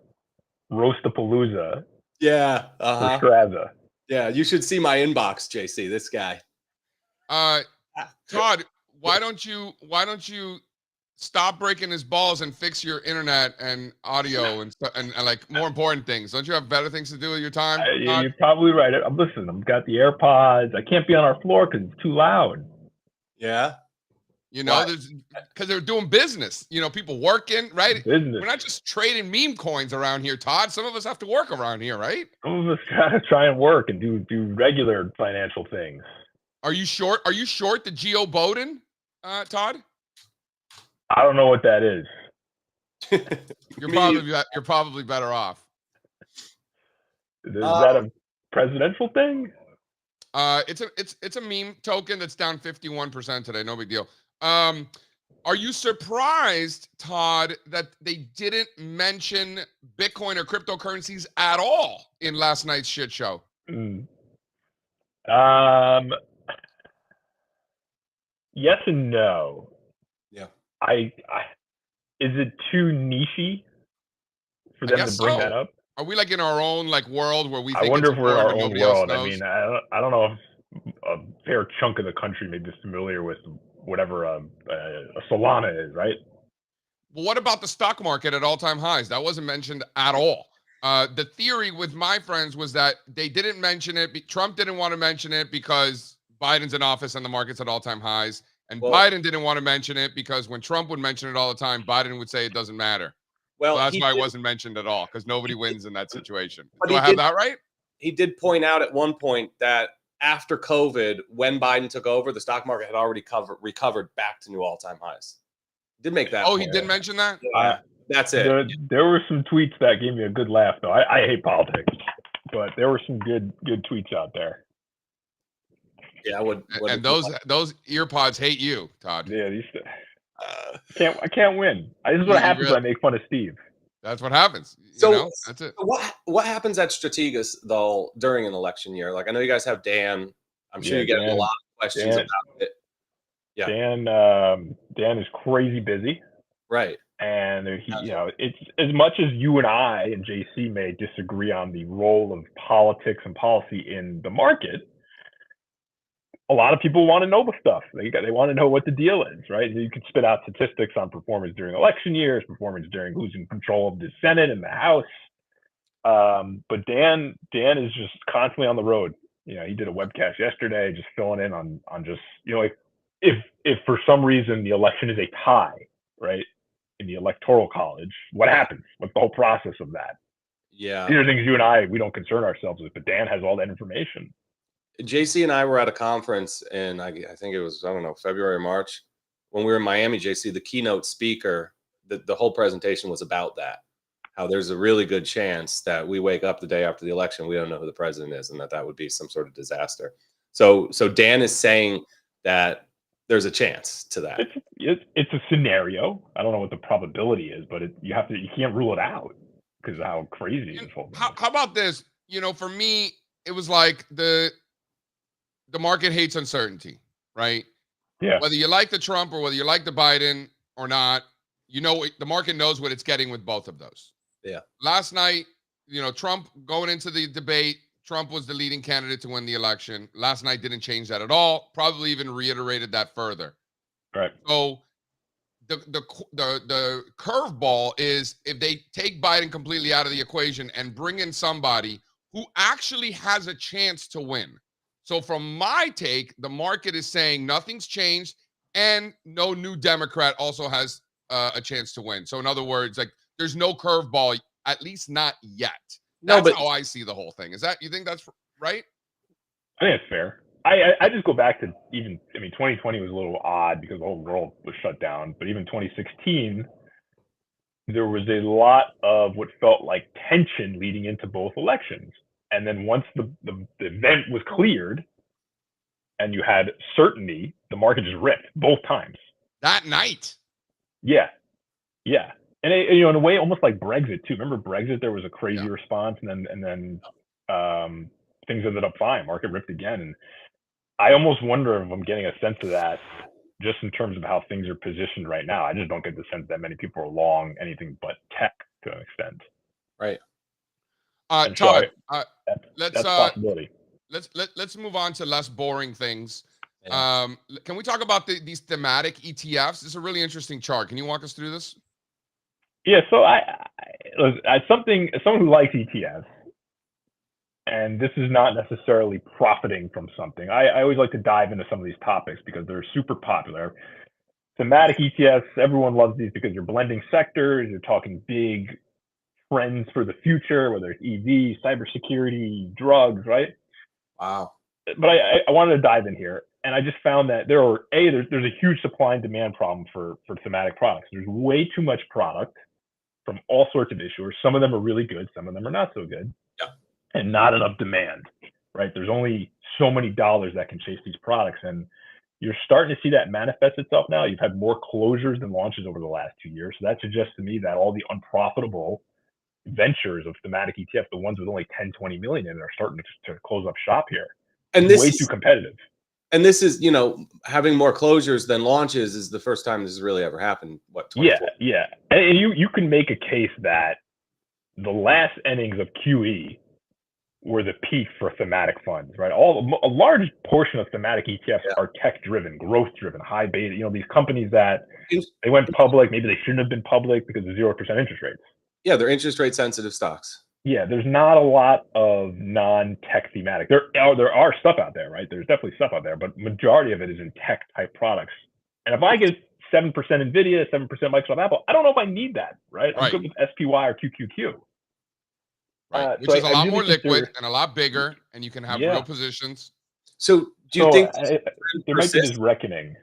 Roastapalooza Yeah. for Strazza. Yeah. You should see my inbox, JC. This guy. Todd, why don't you stop breaking his balls and fix your internet and audio and like more important things? Don't you have better things to do with your time? You're probably right. I'm listening. I've got the AirPods. I can't be on our floor because it's too loud. Yeah. Because they're doing business. People working, right? Business. We're not just trading meme coins around here, Todd. Some of us have to work around here, right? Some of us gotta try and work and do regular financial things. Are you short? Are you short the Geo Bowden, Todd? I don't know what that is. You're probably better off. Is that a presidential thing? It's a meme token that's down 51% today. No big deal. Are you surprised, Todd, that they didn't mention Bitcoin or cryptocurrencies at all in last night's shit show? Yes and no. Yeah. Is it too nichey for them to bring that up? Are we like in our own like world where we think I wonder it's if we're in our important own and nobody else world. I knows? mean, I don't know if a fair chunk of the country may be familiar with whatever a Solana is, right? Well, what about the stock market at all-time highs? That wasn't mentioned at all. The theory with my friends was that they didn't mention it. Trump didn't want to mention it because Biden's in office and the market's at all-time highs. And Biden didn't want to mention it because when Trump would mention it all the time, Biden would say it doesn't matter. Well, So that's why it wasn't mentioned at all, because nobody wins in that situation. But Do he I have did- that right? He did point out at one point that after COVID, when Biden took over, the stock market had already recovered back to new all-time highs. Did make that. Oh, he point. did mention that? Yeah, that's it. There were some tweets that gave me a good laugh, though. I hate politics, but there were some good tweets out there. Yeah, I would. And those ear pods hate you, Todd. Yeah, I can't win. This is what happens when I make fun of Steve. That's what happens. That's it. What happens at Strategas though during an election year? Like I know you guys have Dan. I'm sure you get a lot of questions about it. Yeah, Dan is crazy busy, right? And it's as much as you and I and JC may disagree on the role of politics and policy in the market. A lot of people want to know the stuff. They want to know what the deal is, right? You could spit out statistics on performance during election years, performance during losing control of the Senate and the House. But Dan is just constantly on the road. He did a webcast yesterday, just filling in on just like if for some reason the election is a tie, right, in the electoral college, what happens? What's the whole process of that? Yeah, JC and I were at a conference in, I think it was, February or March. When we were in Miami, JC, the keynote speaker, the whole presentation was about that. How there's a really good chance that we wake up the day after the election, we don't know who the president is, and that would be some sort of disaster. So Dan is saying that there's a chance to that. It's a scenario. I don't know what the probability is, but you can't rule it out because of how crazy this whole thing is. How about this? You know, for me, it was like the market hates uncertainty, right? Yeah. Whether you like the Trump or whether you like the Biden or not, you know, the market knows what it's getting with both of those. Yeah. Last night, you know, Trump going into the debate, Trump was the leading candidate to win the election. Last night didn't change that at all. Probably even reiterated that further. Right. So the curveball is if they take Biden completely out of the equation and bring in somebody who actually has a chance to win. So from my take, the market is saying nothing's changed and no new Democrat also has a chance to win. So in other words, like there's no curveball, at least not yet. That's how I see the whole thing. You think that's right? I think it's fair. I just go back to 2020 was a little odd because the whole world was shut down. But even 2016, there was a lot of what felt like tension leading into both elections. And then once the event was cleared and you had certainty, the market just ripped both times. That night. Yeah. Yeah. And in a way, almost like Brexit too. Remember Brexit? There was a crazy response, and then things ended up fine. Market ripped again, and I almost wonder if I'm getting a sense of that, just in terms of how things are positioned right now. I just don't get the sense that many people are long anything but tech to an extent. Right. Todd, that's a possibility. Let's move on to less boring things. Yeah. Can we talk about these thematic ETFs? This is a really interesting chart. Can you walk us through this? Yeah, so as someone who likes ETFs, and this is not necessarily profiting from something. I always like to dive into some of these topics because they're super popular. Thematic ETFs, everyone loves these because you're blending sectors, you're talking big trends for the future, whether it's EV, cybersecurity, drugs, right? Wow. But I wanted to dive in here, and I just found that there's a huge supply and demand problem for thematic products. There's way too much product from all sorts of issuers. Some of them are really good, some of them are not so good. Yeah. And not enough demand, right? There's only so many dollars that can chase these products, and you're starting to see that manifest itself now. You've had more closures than launches over the last 2 years. So that suggests to me that all the unprofitable ventures of thematic ETF, the ones with only 10, 20 million in it, are starting to close up shop here. And this is way too competitive. And this is, having more closures than launches is the first time this has really ever happened. What? 24? Yeah. And you can make a case that the last innings of QE were the peak for thematic funds, right? A large portion of thematic ETFs are tech-driven, growth-driven, high beta. These companies that they went public, maybe they shouldn't have been public because of 0% interest rates. Yeah, they're interest rate sensitive stocks. Yeah, there's not a lot of non-tech thematic. There are stuff out there, right? There's definitely stuff out there, but majority of it is in tech-type products. And if I get 7% NVIDIA, 7% Microsoft, Apple, I don't know if I need that, right? I'm good with SPY or QQQ. Right, which is a lot more liquid and a lot bigger, and you can have real positions. So do you think there might be this reckoning?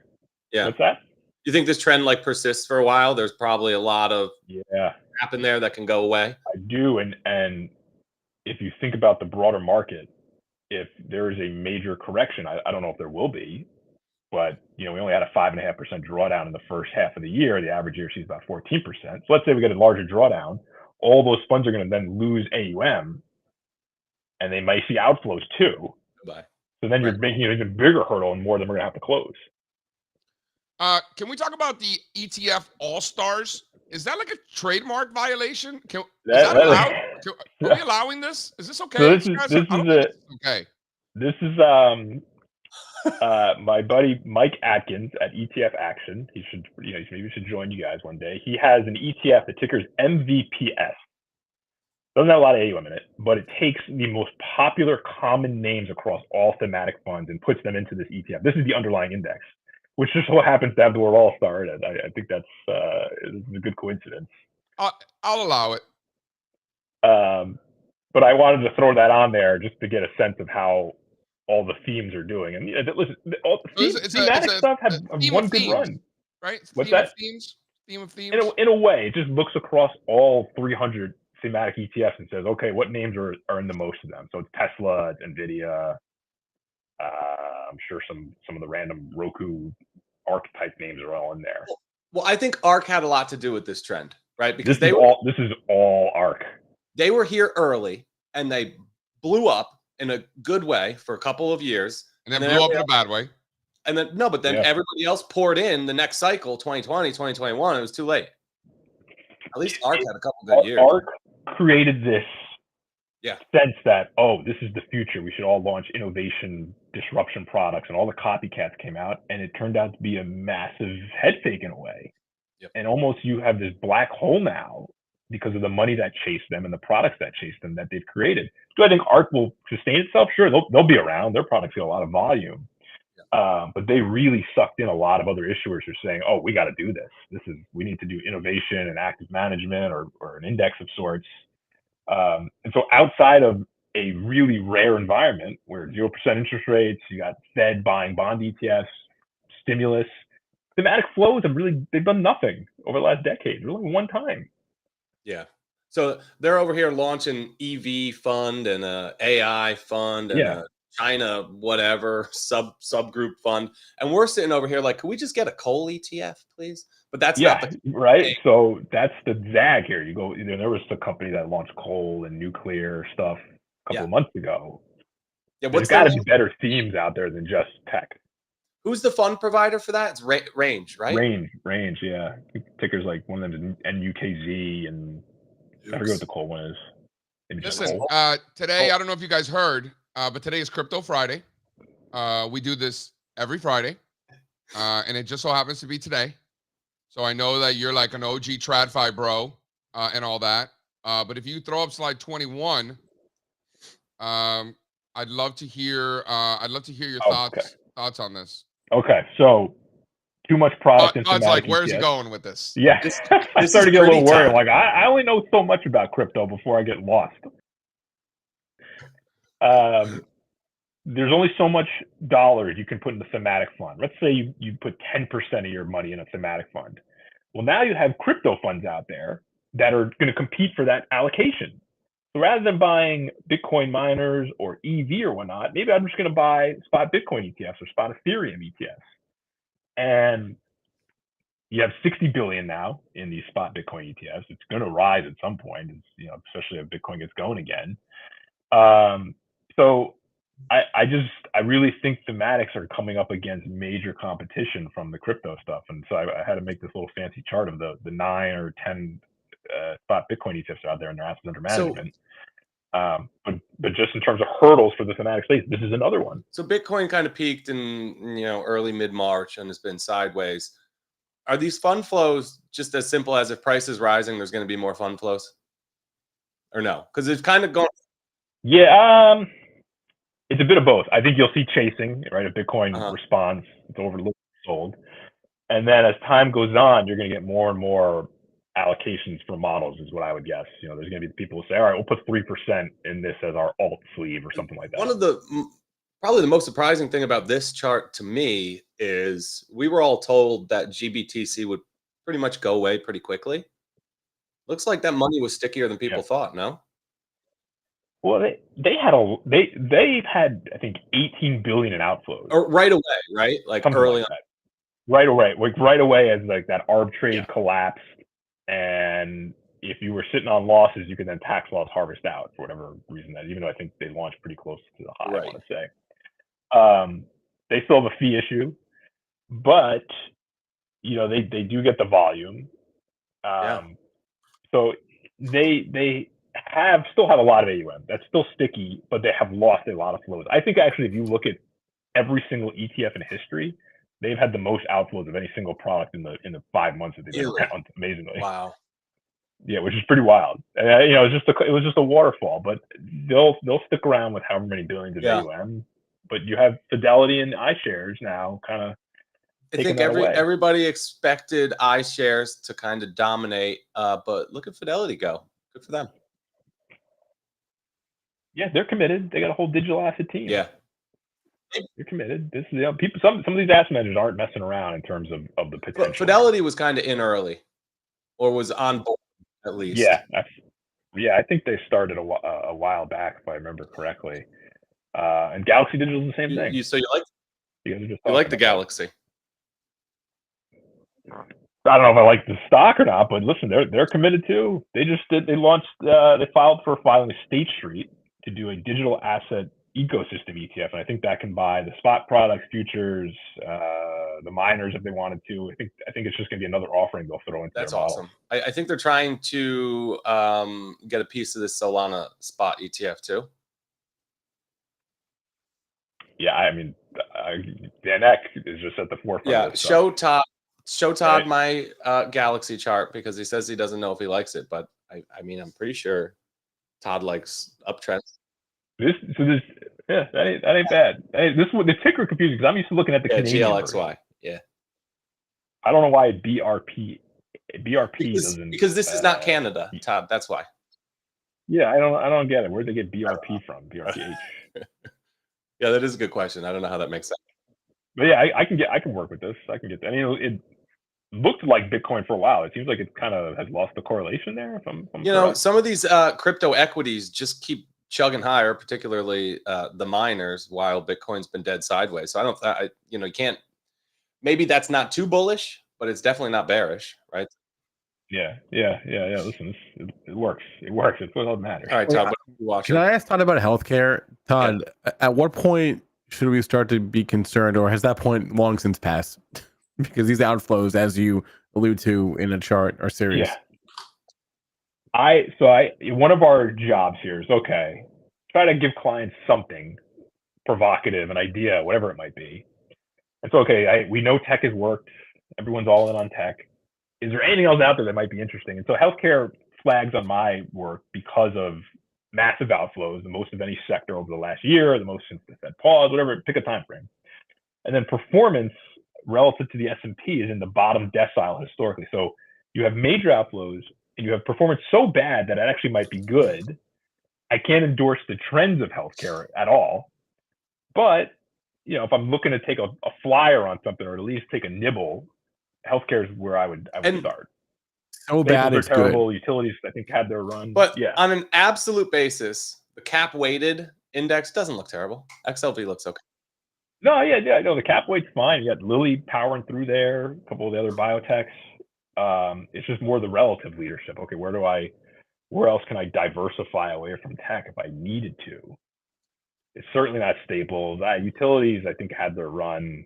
Yeah. What's that? Do you think this trend persists for a while? There's probably a lot of crap in there that can go away. I do, and if you think about the broader market, if there is a major correction, I don't know if there will be, but we only had a 5.5% drawdown in the first half of the year. The average year sees about 14%. So let's say we get a larger drawdown. All those funds are going to then lose AUM, and they might see outflows too. Goodbye. So then you're making an even bigger hurdle, and more of them are going to have to close. Can we talk about the ETF All Stars? Is that like a trademark violation? Are we allowing this? Is this okay? So this is my buddy Mike Atkins at ETF Action. He should, maybe we should join you guys one day. He has an ETF that tickers MVPS. Doesn't have a lot of AUM in it, but it takes the most popular common names across all thematic funds and puts them into this ETF. This is the underlying index, which just so happens to have the word All Star in it. I think this is a good coincidence. I'll allow it. But I wanted to throw that on there just to get a sense of how all the themes are doing. And listen, thematic stuff have one good run. Right? What's that? Theme of themes? In a way, it just looks across all 300 thematic ETFs and says, okay, what names are in the most of them? So it's Tesla, it's NVIDIA, I'm sure some of the random Roku archetype names are all in there. Well, I think ARK had a lot to do with this trend, right? Because This is all ARK. They were here early and they blew up in a good way for a couple of years. And then blew up in a bad way. And then, no, but then everybody else poured in the next cycle, 2020, 2021. It was too late. At least ARK had a couple good years. ARK created this sense that, oh, this is the future. We should all launch innovation, disruption products, and all the copycats came out. And it turned out to be a massive head fake in a way. Yep. And almost you have this black hole now because of the money that chased them and the products that chased them that they've created. Do I think ARK will sustain itself? Sure, they'll be around. Their products get a lot of volume. But they really sucked in a lot of other issuers who are saying, oh, we got to do this. We need to do innovation and active management or an index of sorts. And so outside of a really rare environment where 0% interest rates, you got Fed buying bond ETFs, stimulus, thematic flows they've done nothing over the last decade, really one time. Yeah. So they're over here launching EV fund and a AI fund and a China whatever subgroup fund, and we're sitting over here like, could we just get a coal ETF, please? But that's not the right thing. So that's the zag here. You go, there was the company that launched coal and nuclear stuff a couple of months ago. There's got to be better themes out there than just tech. Who's the fund provider for that? It's Range, right? Range, yeah. Tickers like one of them is NUKZ, and I forget what the coal one is. Listen, today, I don't know if you guys heard, but today is Crypto Friday. We do this every Friday, and it just so happens to be today. So I know that you're like an OG TradFi bro and all that. But if you throw up slide 21, I'd love to hear your thoughts on this. Okay, so too much product. Todd's like, where's he going with this? Yeah, I started to get a little worried. Like, I only know so much about crypto before I get lost. There's only so much dollars you can put in the thematic fund. Let's say you put 10% of your money in a thematic fund. Well, now you have crypto funds out there that are going to compete for that allocation. So rather than buying Bitcoin miners or EV or whatnot, maybe I'm just going to buy spot Bitcoin ETFs or spot Ethereum ETFs. And you have 60 billion now in these spot Bitcoin ETFs. It's going to rise at some point, especially if Bitcoin gets going again. So I really think thematics are coming up against major competition from the crypto stuff. And so I had to make this little fancy chart of the 9 or 10 spot Bitcoin ETFs out there and their assets under management. But just in terms of hurdles for the thematic space, this is another one. So Bitcoin kind of peaked in early mid-March and has been sideways. Are these fund flows just as simple as if price is rising, there's going to be more fund flows? Or no? Because it's kind of going. Yeah, it's a bit of both. I think you'll see chasing, right? If Bitcoin responds, it's oversold. And then as time goes on, you're going to get more and more allocations for models is what I would guess. There's going to be the people who say, all right, we'll put 3% in this as our alt sleeve or something like that. One of the probably the most surprising thing about this chart to me is we were all told that GBTC would pretty much go away pretty quickly. Looks like that money was stickier than people thought, no? Well, they've had I think 18 billion in outflows. Or right away, right? Like something early like on. Right away as like that arb trade collapsed. And if you were sitting on losses, you could then tax loss harvest out for whatever reason. That even though I think they launched pretty close to the high, I want to say. They still have a fee issue, but they do get the volume. So they still have a lot of AUM. That's still sticky, but they have lost a lot of flows. I think actually, if you look at every single ETF in history, they've had the most outflows of any single product in the 5 months that they've been around. Amazingly, wow, yeah, which is pretty wild. It was just a waterfall, but they'll stick around with however many billions of AUM. But you have Fidelity and iShares now, kind of. I think everybody expected iShares to kind of dominate, but look at Fidelity go. Good for them. Yeah, they're committed. They got a whole digital asset team. Yeah. You're committed. This is people. Some of these asset managers aren't messing around in terms of the potential. But Fidelity was kind of in early, or was on board at least. Yeah, I think they started a while back, if I remember correctly. And Galaxy Digital is the same thing. So you like the Galaxy? I don't know if I like the stock or not, but listen, they're committed too. They filed for filing State Street to do a digital asset ecosystem ETF, and I think that can buy the spot products, futures, the miners if they wanted to. I think it's just going to be another offering they'll throw into That's their model. awesome. I think they're trying to get a piece of this Solana spot ETF too. Yeah, I mean, Van Eck is just at the forefront. Yeah, of this stuff. show Todd my Galaxy chart, because he says he doesn't know if he likes it, but I mean, I'm pretty sure Todd likes uptrends. That ain't bad. The ticker confusing because I'm used to looking at the Canadian GLXY. version. Yeah, I don't know why BRP doesn't, because this is not Canada, Todd. That's why. Yeah, I don't get it. Where'd they get BRP from? BRPH. Yeah, that is a good question. I don't know how that makes sense. But yeah, I can work with this. I can get that. I mean, it looked like Bitcoin for a while. It seems like it kind of has lost the correlation there. If I'm correct. Some of these crypto equities just keep chugging higher, particularly the miners, while Bitcoin's been dead sideways. So you can't. Maybe that's not too bullish, but it's definitely not bearish, right? Yeah. Listen, it works. It works. It's what matters. All right, Todd, what are you watching? Can I ask Todd about healthcare? Todd, at what point should we start to be concerned, or has that point long since passed? Because these outflows, as you allude to in a chart, are serious. Yeah. One of our jobs here is try to give clients something provocative, an idea, whatever it might be. And so, we know tech has worked. Everyone's all in on tech. Is there anything else out there that might be interesting? And so healthcare flags on my work because of massive outflows, the most of any sector over the last year, the most since the Fed pause, whatever, pick a time frame. And then performance relative to the S&P is in the bottom decile historically. So you have major outflows and you have performance so bad that it actually might be good. I can't endorse the trends of healthcare at all. But, if I'm looking to take a flyer on something, or at least take a nibble, healthcare is where I would start. So bad it's terrible. good. Utilities, I think, had their run. But on an absolute basis, the cap weighted index doesn't look terrible. XLV looks okay. No, the cap weight's fine. You got Lilly powering through there, a couple of the other biotechs. It's just more the relative leadership. Okay, where else can I diversify away from tech if I needed to? It's certainly not staples. Utilities, I think, had their run.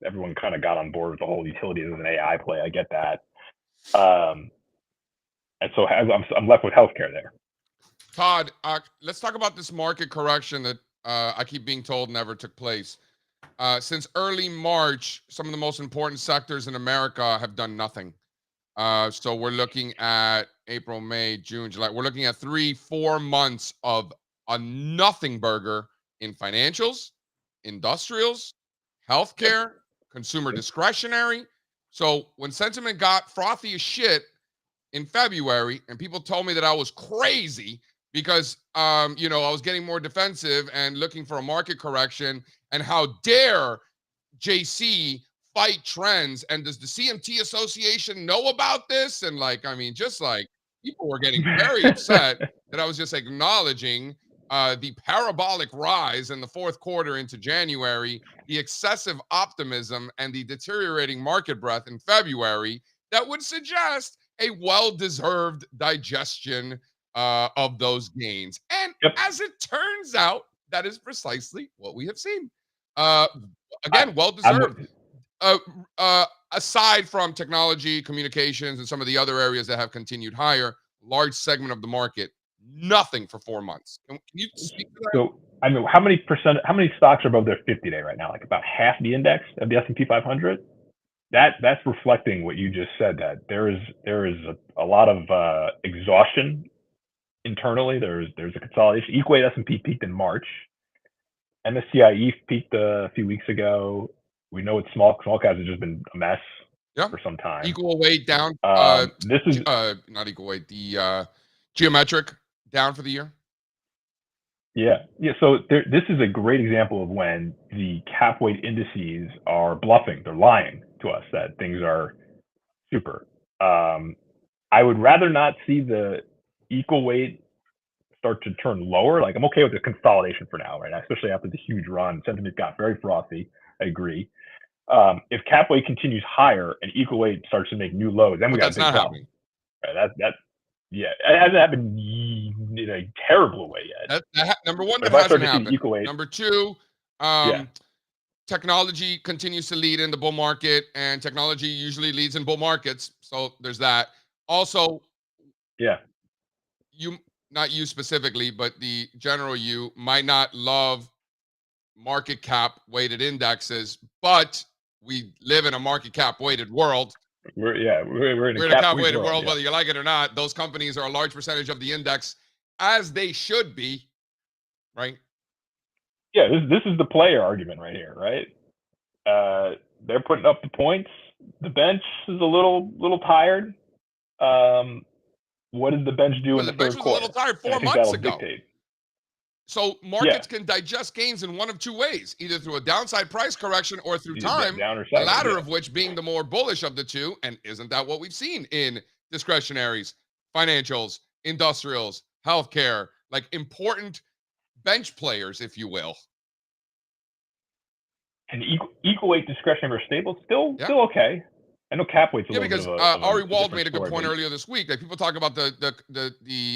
Everyone kind of got on board with the whole utilities as an AI play. I get that. And so I'm left with healthcare there. Todd, let's talk about this market correction that I keep being told never took place. Since early March, some of the most important sectors in America have done nothing. So we're looking at April, May, June, July. We're looking at 3-4 months of a nothing burger in financials, industrials, healthcare, consumer discretionary. So when sentiment got frothy as shit in February, and people told me that I was crazy because I was getting more defensive and looking for a market correction, and how dare JC fight trends, and does the CMT Association know about this? And people were getting very upset that I was just acknowledging the parabolic rise in the fourth quarter into January, the excessive optimism, and the deteriorating market breadth in February that would suggest a well-deserved digestion of those gains. And as it turns out, that is precisely what we have seen. Again, well-deserved. Aside from technology, communications, and some of the other areas that have continued higher, large segment of the market, nothing for 4 months. Can you speak to that? So, how many stocks are above their 50-day right now? Like about half the index of the S&P 500? That's reflecting what you just said, that there is a lot of exhaustion internally. There's a consolidation. Equate S&P peaked in March. MSCI peaked a few weeks ago. We know it's small caps has just been a mess for some time. Equal weight down. This is not equal weight. The geometric down for the year. Yeah. So this is a great example of when the cap weight indices are bluffing. They're lying to us that things are super. I would rather not see the equal weight start to turn lower. Like, I'm okay with the consolidation for now, right? Especially after the huge run. Sentiment got very frothy. I agree. If cap weight continues higher and equal weight starts to make new lows, then we But got that's a big not problem. happening. Right? Yeah, it hasn't happened in a terrible way yet. Number one, But that if I start hasn't to see the happened. equal weight, Number two, yeah, technology continues to lead in the bull market, and technology usually leads in bull markets. So there's that. Also, yeah, not you specifically, but the general you might not love market cap weighted indexes, but we live in a market cap weighted world. we're in We're a in a cap cap weight weighted world, world, yeah. whether you like it or not. Those companies are a large percentage of the index, as they should be, right? Yeah, this is the player argument right here, right? They're putting up the points. The bench is a little tired. What did the bench do in the bench third was quarter? a little tired And I 4 think months that'll ago. dictate. So markets can digest gains in one of two ways, either through a downside price correction or through time, the latter of which being the more bullish of the two. And isn't that what we've seen in discretionaries, financials, industrials, healthcare, like important bench players, if you will? And equal weight discretionary stable still okay. I know cap weight's a little because bit of Ari Wald made a good story, point earlier this week. Like people talk about the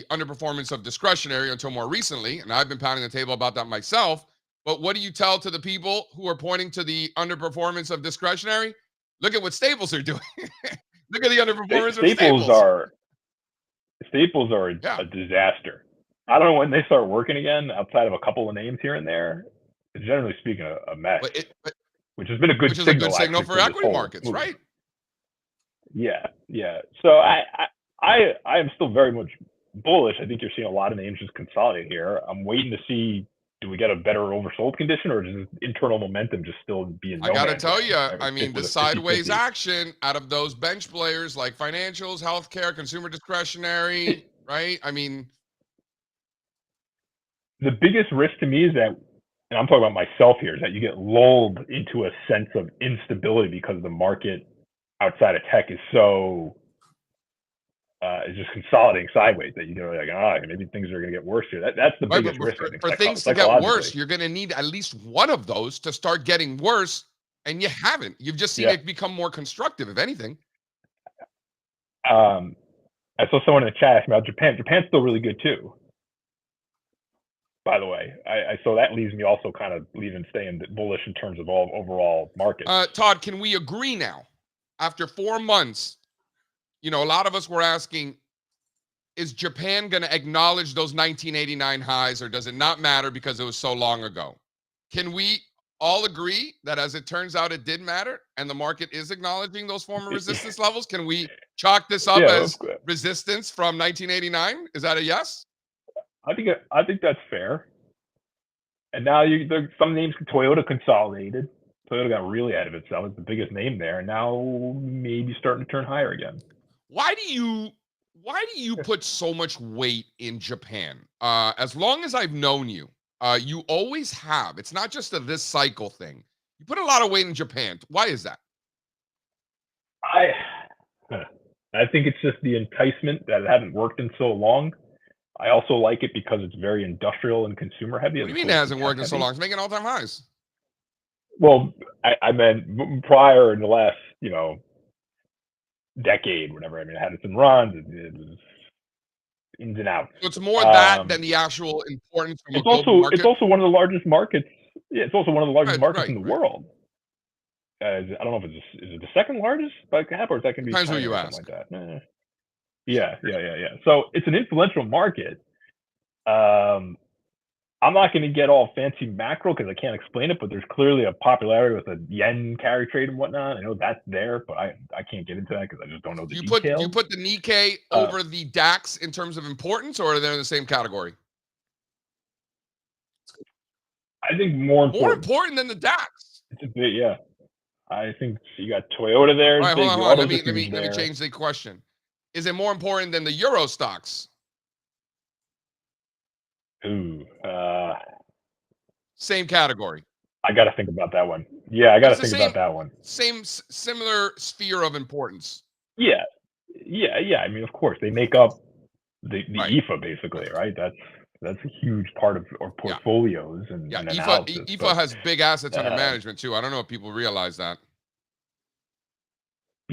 underperformance of discretionary until more recently, and I've been pounding the table about that myself. But what do you tell to the people who are pointing to the underperformance of discretionary? Look at what staples are doing. Look at the underperformance of staples. Staples are a disaster. I don't know when they start working again. Outside of a couple of names here and there, it's generally speaking a mess. Which has been a good signal for equity markets, movie. right? Yeah. So I am still very much bullish. I think you're seeing a lot of names just consolidate here. I'm waiting to see, do we get a better oversold condition, or is internal momentum just still being? I gotta tell you, I mean, the sideways action out of those bench players like financials, healthcare, consumer discretionary, right? I mean, the biggest risk to me is that, and I'm talking about myself here, is that you get lulled into a sense of instability because the market outside of tech is so is just consolidating sideways that you know, like, maybe things are going to get worse here. That's the biggest risk. For things to get worse, you're going to need at least one of those to start getting worse, and you haven't. You've just seen it become more constructive, if anything. I saw someone in the chat ask me about Japan. Japan's still really good too, by the way. So that leaves me also kind of staying bullish in terms of all overall markets. Todd, can we agree now? After 4 months, you know, a lot of us were asking, is Japan going to acknowledge those 1989 highs, or does it not matter because it was so long ago? Can we all agree that, as it turns out, it did matter and the market is acknowledging those former resistance levels? Can we chalk this up as resistance from 1989? Is that a yes? I think that's fair. And now some names, Toyota consolidated. Toyota got really out of itself. It's the biggest name there, and now maybe starting to turn higher again. Why do you put so much weight in Japan? As long as I've known you, you always have. It's not just this cycle thing. You put a lot of weight in Japan. Why is that? I think it's just the enticement that it hasn't worked in so long. I also like it because it's very industrial and consumer heavy. What do you mean it hasn't worked in so long? It's making all-time highs. Well, I meant prior in the last, decade, whatever. I mean, it had some runs, it was ins and outs. So it's more that than the actual importance of it's also one of the largest markets. Yeah, it's also one of the largest markets in the world. I don't know if is it the second largest by cap, or is that going to be depends who you ask. Like that. Yeah. So it's an influential market. I'm not going to get all fancy macro because I can't explain it, but there's clearly a popularity with the yen carry trade and whatnot. I know that's there, but I can't get into that because I just don't know the details. Do you put the Nikkei over the DAX in terms of importance, or are they in the same category? I think more important. More important than the DAX. It's a bit, yeah. I think you got Toyota there. All right, hold on. Let me change the question. Is it more important than the Euro stocks? Ooh. Same category. I got to think about that one. Yeah, I got to think about that one. Similar sphere of importance. Yeah. I mean, of course, they make up the IFA basically, right? That's a huge part of our portfolios and IFA has big assets under management too. I don't know if people realize that.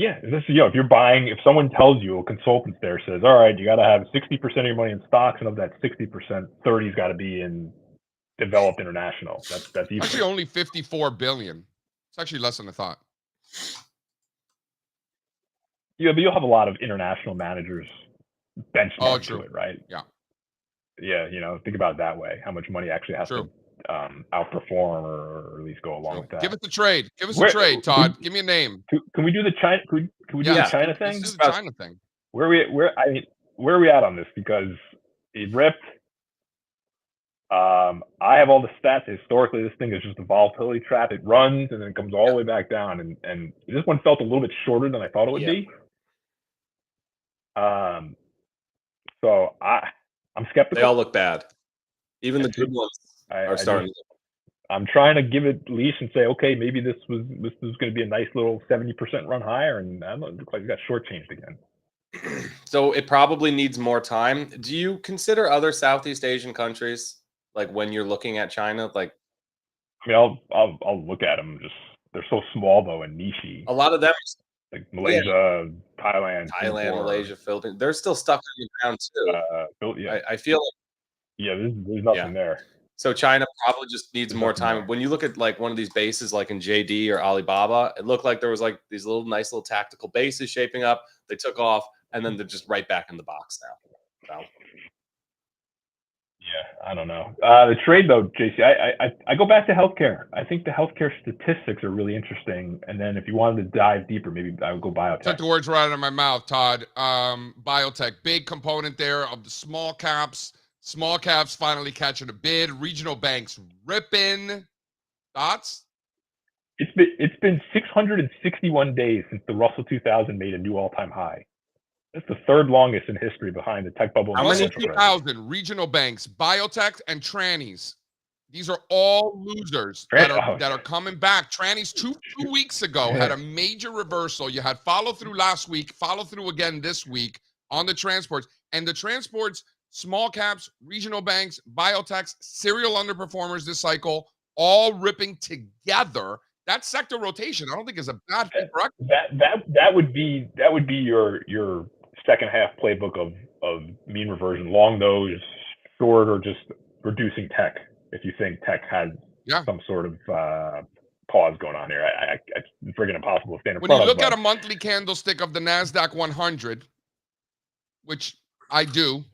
Yeah, this if you're buying, if someone tells you, a consultant there says, all right, you got to have 60% of your money in stocks, and of that 60%, 30's got to be in developed international. That's even. Actually, only 54 billion. It's actually less than I thought. Yeah, but you'll have a lot of international managers benchmark to it, right? Yeah. Yeah, think about it that way. How much money actually has to outperform or at least go along with that. Give us a trade. Give us a trade, Todd. Give me a name. Can we do the China? Can we do the China thing? Let's do the China thing. Where are we at on this? Because it ripped. I have all the stats. Historically, this thing is just a volatility trap. It runs and then it comes all the way back down. And this one felt a little bit shorter than I thought it would be. So I'm skeptical. They all look bad. Even the good ones are starting. I'm trying to give it leash and say, okay, maybe this was going to be a nice little 70% run higher, and I don't know, it looks like it got shortchanged again. So it probably needs more time. Do you consider other Southeast Asian countries, like when you're looking at China? Like, I mean, I'll look at them. Just they're so small though and niche. A lot of them, like Malaysia, Thailand, Singapore, Malaysia, Philippines, they're still stuck in the ground too. I feel like there's nothing there. So China probably just needs more time. When you look at like one of these bases, like in JD or Alibaba, it looked like there was like these nice little tactical bases shaping up. They took off, and then they're just right back in the box now. So. Yeah, I don't know. The trade though, JC, I go back to healthcare. I think the healthcare statistics are really interesting. And then if you wanted to dive deeper, maybe I would go biotech. Took the words right out of my mouth, Todd. Biotech, big component there of the small caps. Small caps finally catching a bid. Regional banks ripping. Thoughts? It's been 661 days since the Russell 2000 made a new all-time high. That's the third longest in history behind the tech bubble. Russell 2000, regional banks, biotech, and trannies. These are all losers that are coming back. Trannies two weeks ago had a major reversal. You had follow through last week, follow through again this week on the transports. And the transports, small caps, regional banks, biotechs, serial underperformers this cycle, all ripping together. That sector rotation, I don't think is a bad thing for equity. That would be your second half playbook of mean reversion, long those, short, or just reducing tech. If you think tech has some sort of pause going on here, it's friggin' impossible to stand in front of. When you look at a monthly candlestick of the NASDAQ 100, which I do,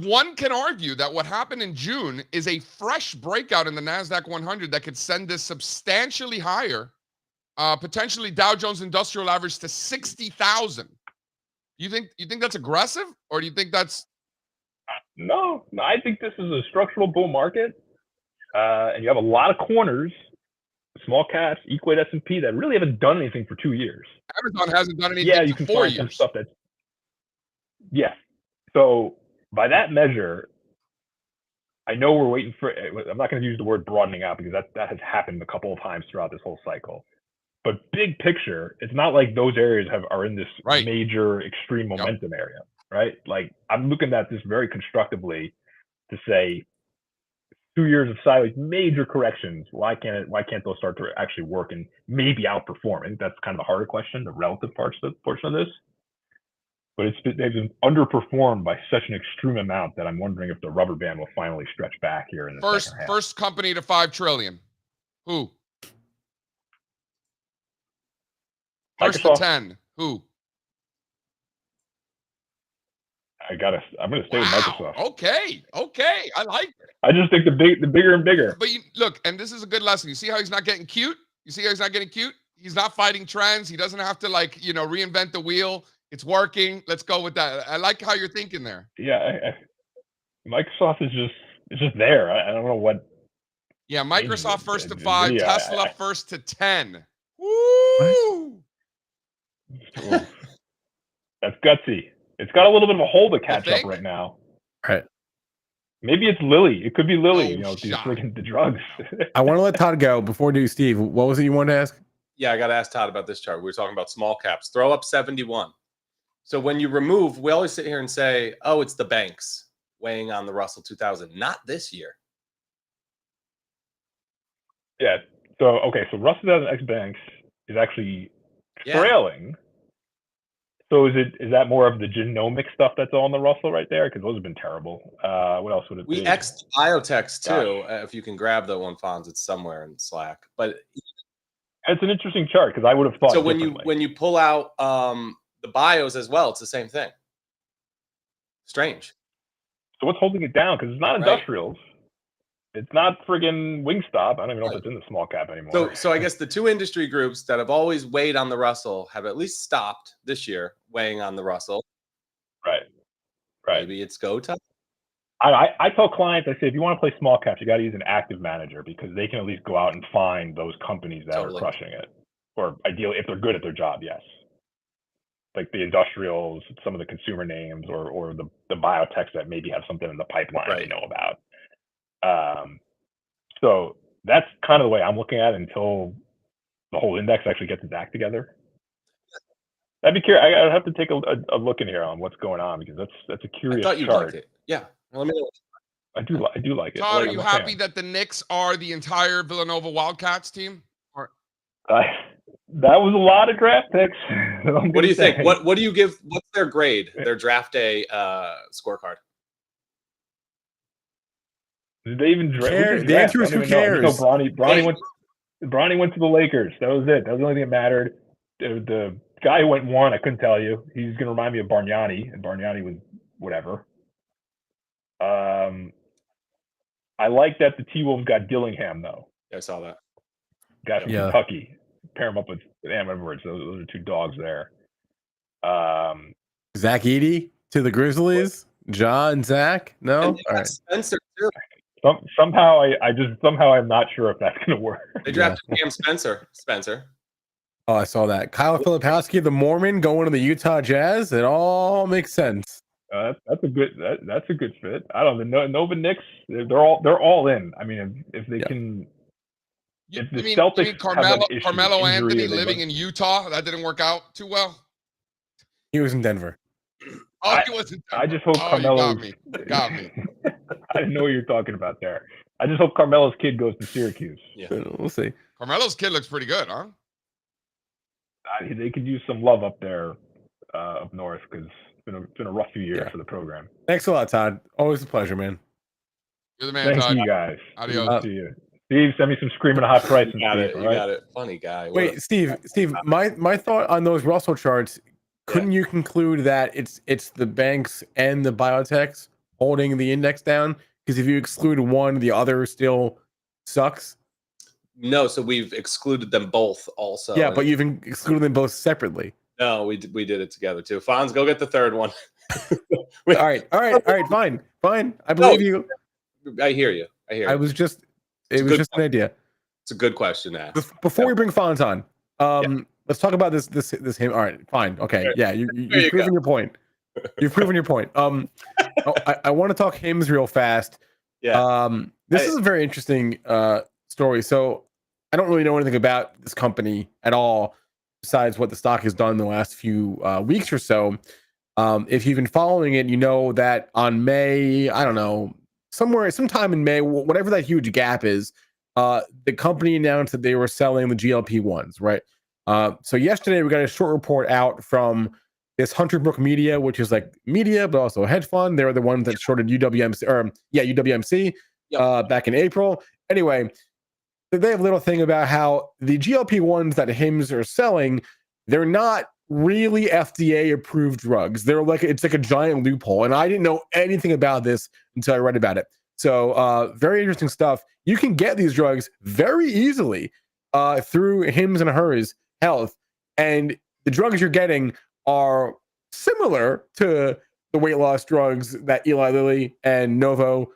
one can argue that what happened in June is a fresh breakout in the NASDAQ 100 that could send this substantially higher, potentially Dow Jones Industrial Average to 60,000. You think that's aggressive, or do you think that's? No, I think this is a structural bull market, and you have a lot of corners, small caps, equate S&P that really haven't done anything for 2 years. Amazon hasn't done anything you for can 4 find years. some stuff that's So by that measure, I know we're waiting for. I'm not going to use the word broadening out because that has happened a couple of times throughout this whole cycle. But big picture, it's not like those areas are in this major extreme momentum area, right? Like I'm looking at this very constructively to say 2 years of silent major corrections. Why can't those start to actually work and maybe outperform? I think that's kind of the harder question, the relative portion of this. But they've been underperformed by such an extreme amount that I'm wondering if the rubber band will finally stretch back here in the second half. First company to 5 trillion. Who? First to 10. Who? I'm gonna stay with Microsoft. Okay. I like it. I just think the bigger and bigger. But look, and this is a good lesson. You see how he's not getting cute? He's not fighting trends. He doesn't have to reinvent the wheel. It's working. Let's go with that. I like how you're thinking there. Yeah, Microsoft is just there. I don't know what. Yeah, Microsoft first to 5, Tesla first to 10. Woo! That's gutsy. It's got a little bit of a hole to catch up right now. Right. Maybe it's Lilly. It could be Lilly. These freaking the drugs. I want to let Todd go before we do Steve. What was it you wanted to ask? Yeah, I got to ask Todd about this chart. We were talking about small caps. Throw up 71. So when you remove, we always sit here and say, oh, it's the banks weighing on the Russell 2000. Not this year. Yeah. So Russell 2000 X banks. is actually Yeah. trailing. So is that more of the genomic stuff that's on the Russell right there? Because those have been terrible. What else would it be? We X'd biotechs too. If you can grab that one, Fonz, it's somewhere in Slack. But it's an interesting chart because I would have thought. So when you pull out the bios as well, it's the same thing. Strange. So what's holding it down? Because it's not industrials. It's not friggin' Wingstop. I don't even know if it's in the small cap anymore. So I guess the two industry groups that have always weighed on the Russell have at least stopped this year weighing on the Russell. Right. Maybe it's go time. I tell clients, I say, if you want to play small caps, you got to use an active manager because they can at least go out and find those companies that are crushing it. Or ideally, if they're good at their job, yes. Like the industrials, some of the consumer names, or the biotechs that maybe have something in the pipeline they know about. So that's kind of the way I'm looking at it until the whole index actually gets its act together. I'd be curious. I'd have to take a look in here on what's going on because that's a curious I thought you chart. liked it. Yeah. Well, let me know. I do like it. Todd, are you happy that the Knicks are the entire Villanova Wildcats team? That was a lot of draft picks. What do you think? What do you give? What's their grade? Their draft day scorecard? Did they even draft? The answer is who cares? No, Bronny went to the Lakers. That was it. That was the only thing that mattered. The guy who went 1, I couldn't tell you. He's going to remind me of Bargnani, and Bargnani was whatever. I like that the T-Wolves got Dillingham, though. Yeah, I saw that. Got from Kentucky. Pair him up with Edwards. Those are two dogs there. Zach Edey to the Grizzlies. John, Zach? No? And all right. Spencer, too. Somehow I'm not sure if that's going to work. They drafted Cam Spencer. Oh, I saw that. Kyle Filipowski, the Mormon, going to the Utah Jazz. It all makes sense. That's a good fit. I don't know. Nova Knicks, they're all in. I mean, if they can. If the Celtics Carmelo Anthony living in Utah, that didn't work out too well. He was in Denver. Oh, he was in Denver. I just hope Carmelo got me. I didn't know what you're talking about there. I just hope Carmelo's kid goes to Syracuse. Yeah, we'll see. Carmelo's kid looks pretty good, huh? They could use some love up there, up north, because it's been a rough few years for the program. Thanks a lot, Todd. Always a pleasure, man. You're the man, Thank Todd. you, guys. Adios. Good to see you. Steve, send me some screaming hot prices. You got it. Funny guy. Wait, Steve, my thought on those Russell charts, couldn't you conclude that it's the banks and the biotechs holding the index down? Because if you exclude one, the other still sucks. No, so we've excluded them both also. Yeah, but you've excluded them both separately. No, we did it together too. Fonz, go get the third one. All right, fine. I believe you. I hear you. It was just an idea. It's a good question to ask. Before we bring Fonz on, let's talk about this him. All right, fine. Okay. Yeah, you've proven your point. You've proven your point. I want to talk HIMS real fast. Yeah. This is a very interesting story. So I don't really know anything about this company at all, besides what the stock has done in the last few weeks or so. If you've been following it, you know that on May, I don't know, sometime in May, whatever that huge gap is, the company announced that they were selling the GLP-1s, right? So yesterday we got a short report out from this Hunter Brook Media, which is like media, but also a hedge fund. They're the ones that shorted UWMC back in April. Anyway, they have a little thing about how the GLP-1s that HIMS are selling, they're not really FDA approved drugs. It's like a giant loophole. And I didn't know anything about this until I read about it. So very interesting stuff. You can get these drugs very easily through HIMS and Hers Health. And the drugs you're getting are similar to the weight loss drugs that Eli Lilly and Novo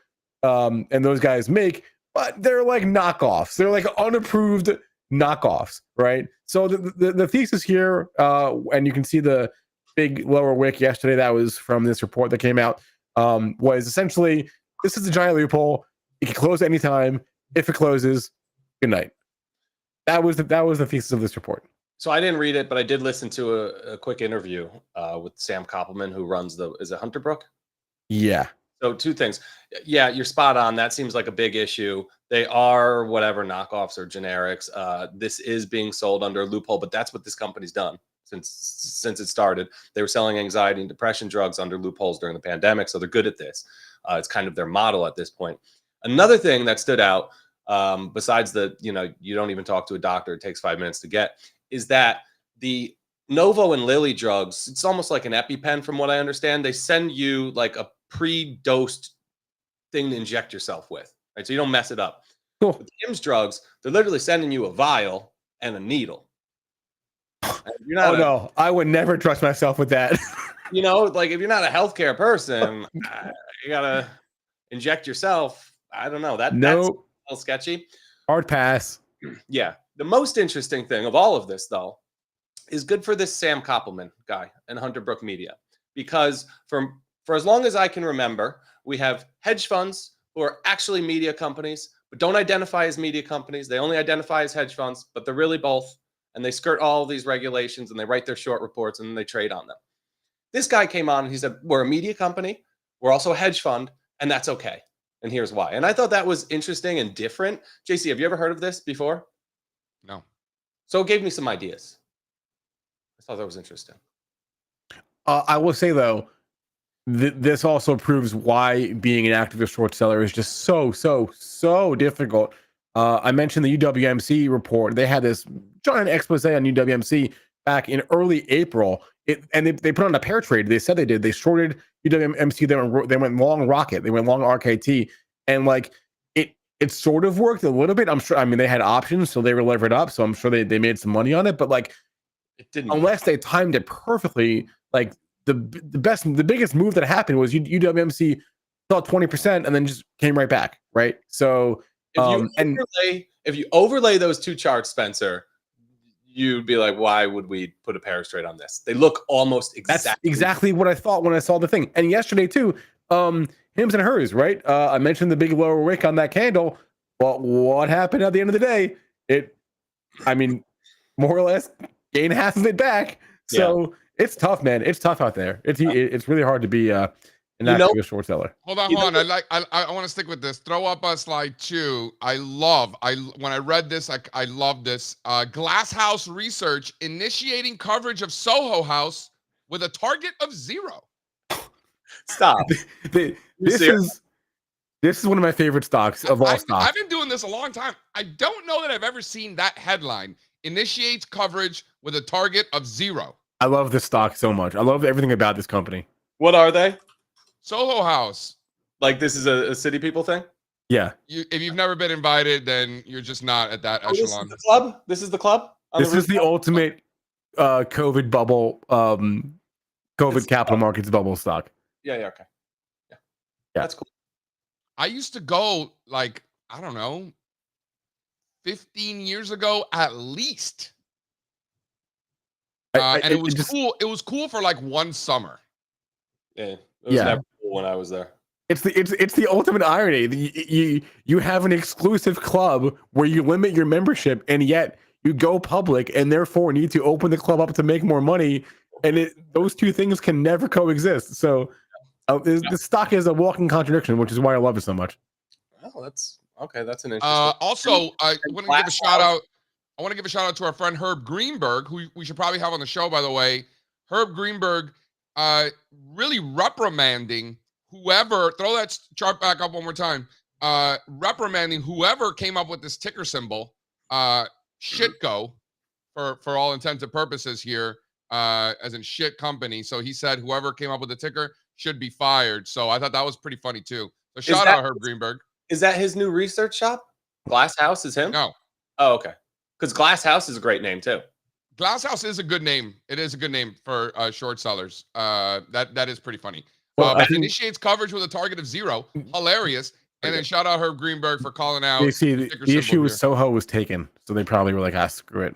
and those guys make, but they're like knockoffs. They're like unapproved knockoffs, right? So the thesis here, and you can see the big lower wick yesterday, that was from this report that came out, was essentially, this is a giant loophole. It can close anytime. If it closes, good night. That was the thesis of this report. So I didn't read it, but I did listen to a quick interview with Sam Koppelman, who runs is it Hunter Brook? Yeah. So two things. Yeah, you're spot on. That seems like a big issue. They are whatever knockoffs or generics. This is being sold under a loophole, but that's what this company's done since it started. They were selling anxiety and depression drugs under loopholes during the pandemic, so they're good at this. It's kind of their model at this point. Another thing that stood out, besides the, you don't even talk to a doctor, it takes 5 minutes to get, is that the Novo and Lilly drugs, it's almost like an EpiPen from what I understand. They send you like a pre-dosed thing to inject yourself with, right? So you don't mess it up. Cool. With Hims drugs, they're literally sending you a vial and a needle. You're not no, I would never trust myself with that. like if you're not a healthcare person, you gotta inject yourself. I don't know. That's a little sketchy. Hard pass. Yeah. The most interesting thing of all of this, though, is good for this Sam Koppelman guy and Hunter Brook Media, because for as long as I can remember, we have hedge funds who are actually media companies, but don't identify as media companies. They only identify as hedge funds, but they're really both. And they skirt all of these regulations and they write their short reports and then they trade on them. This guy came on and he said, we're a media company. We're also a hedge fund, and that's okay. And here's why. And I thought that was interesting and different. JC, have you ever heard of this before? No. So it gave me some ideas. I thought that was interesting. I will say, though, this also proves why being an activist short seller is just so difficult. I mentioned the UWMC report. They had this giant expose on UWMC back in early April. And they put on a pair trade. They said they did. They shorted UWMC. They went long Rocket. They went long RKT. And like it sort of worked a little bit. I'm sure. I mean, they had options, so they were levered up. So I'm sure they made some money on it. But like, it didn't. Unless they timed it perfectly. Like the biggest move that happened was UWMC fell 20% and then just came right back. Right. So if you overlay those two charts, Spencer, you'd be like, why would we put a Paris trade on this? They look almost exactly. That's exactly what I thought when I saw the thing. And yesterday too, Hims and hers, right? I mentioned the big lower wick on that candle. Well, what happened at the end of the day? More or less gain half of it back. So it's tough, man. It's tough out there. It's really hard to be an active short seller. Hold on. I want to stick with this. Throw up a slide 2. When I read this, I love this. Glass House Research initiating coverage of Soho House with a target of 0. Stop. This is one of my favorite stocks of all stocks. I've been doing this a long time. I don't know that I've ever seen that headline. Initiates coverage with a target of 0. I love this stock so much. I love everything about this company. What are they? Soho House. Like this is a city people thing? Yeah. If you've never been invited, then you're just not at that echelon. This is the club? This is the club? This is the ultimate COVID bubble, COVID capital markets bubble stock. Yeah, okay. Yeah. That's cool. I used to go like, I don't know, 15 years ago at least. And it was cool. It was cool for like one summer. Yeah. It was never cool when I was there. It's the ultimate irony. You have an exclusive club where you limit your membership, and yet you go public and therefore need to open the club up to make more money. And those two things can never coexist. So the stock is a walking contradiction, which is why I love it so much. Oh, that's okay. That's an interesting. Also, I want to give a shout out. I want to give a shout out to our friend Herb Greenberg, who we should probably have on the show, by the way. Herb Greenberg really reprimanding whoever, throw that chart back up one more time, reprimanding whoever came up with this ticker symbol, shitgo, for all intents and purposes here, as in shit company. So he said whoever came up with the ticker should be fired. So I thought that was pretty funny too. So shout out Herb Greenberg. Is that his new research shop? Glass House is him? No. Oh, okay. Because Glass House is a great name too. Glass House is a good name. It is a good name for short sellers. That is pretty funny. Well, but initiates coverage with a target of 0. Hilarious. And then shout out Herb Greenberg for calling out. You see, the issue with Soho was taken, so they probably were like, screw it.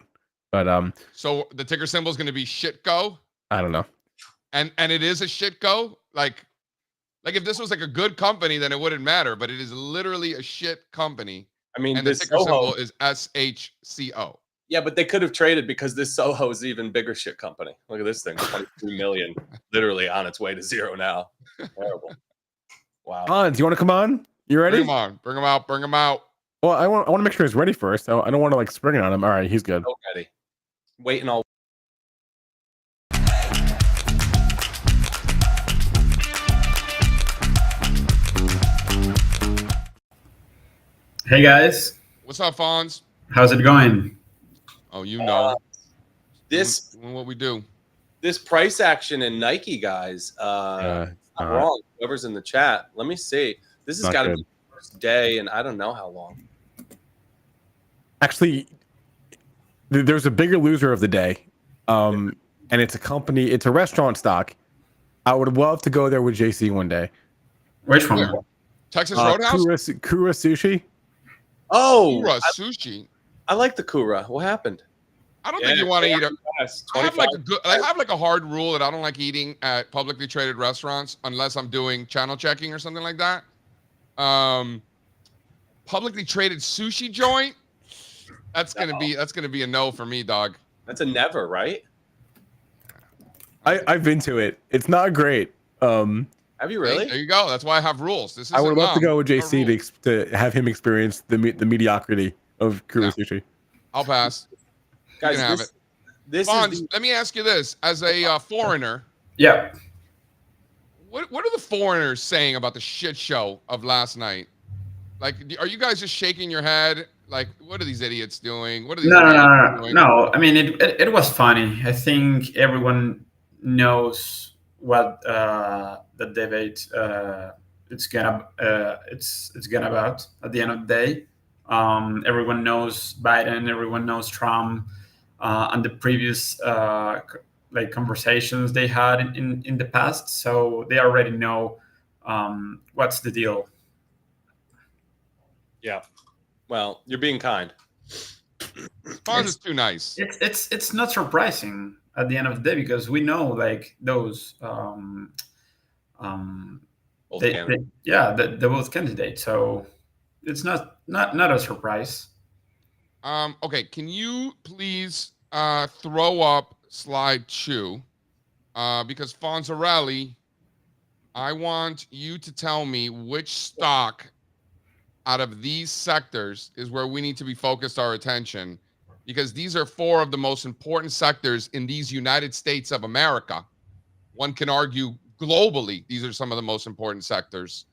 But so the ticker symbol is going to be shitgo. I don't know. And it is a shitgo. Like if this was like a good company, then it wouldn't matter. But it is literally a shit company. I mean, and the ticker symbol is SHCO. Yeah, but they could have traded because this Soho is even bigger shit company. Look at this thing, 22 million, literally on its way to 0 now. Terrible. Wow. Hans, you want to come on? You ready? Bring him on. Bring him out. Bring him out. Well, I want to make sure he's ready first. I don't want to like spring it on him. All right, he's good. Ready. Waiting all. Hey guys, What's up, Fonz? how's it going? Oh, you know. This Doing what we do. this price action in Nike, guys. Not wrong. Whoever's in the chat. Let me see. This has got to be the first day, and I don't know how long. Actually, there's a bigger loser of the day, and it's a company. It's a restaurant stock. I would love to go there with JC one day. Which one? Where? Texas Roadhouse? Kura Sushi. Oh, Kura Sushi. I like the Kura. What happened? I don't think you want to eat it. I have like 25. I have like a hard rule that I don't like eating at publicly traded restaurants unless I'm doing channel checking or something like that. Publicly traded sushi joint. That's gonna be a no for me, dog. That's a never, right? I've been to it. It's not great. Have you really? There you go. That's why I have rules. This is I would love to go with JC to have him experience the mediocrity of Kura Sushi. I'll pass. Guys, you can have it. This Fonz, is let me ask you this: as a foreigner, Yeah. what are the foreigners saying about the shit show of last night? Like, are you guys just shaking your head? Like, what are these idiots doing? What are these idiots doing? No. I mean, it was funny. I think everyone knows what the debate it's gonna about at the end of the day. Everyone knows Biden. Everyone knows Trump. And the previous like conversations they had in the past, so they already know what's the deal. Yeah. Well, you're being kind. Fonz is too nice. It's not surprising at the end of the day because we know like those Both the candidates. both candidates, so it's not a surprise. Okay, can you please throw up slide 2? Because Fonzarelli, I want you to tell me which stock out of these sectors is where we need to be focused our attention, because these are 4 of the most important sectors in these United States of America. One can argue globally, these are some of the most important sectors.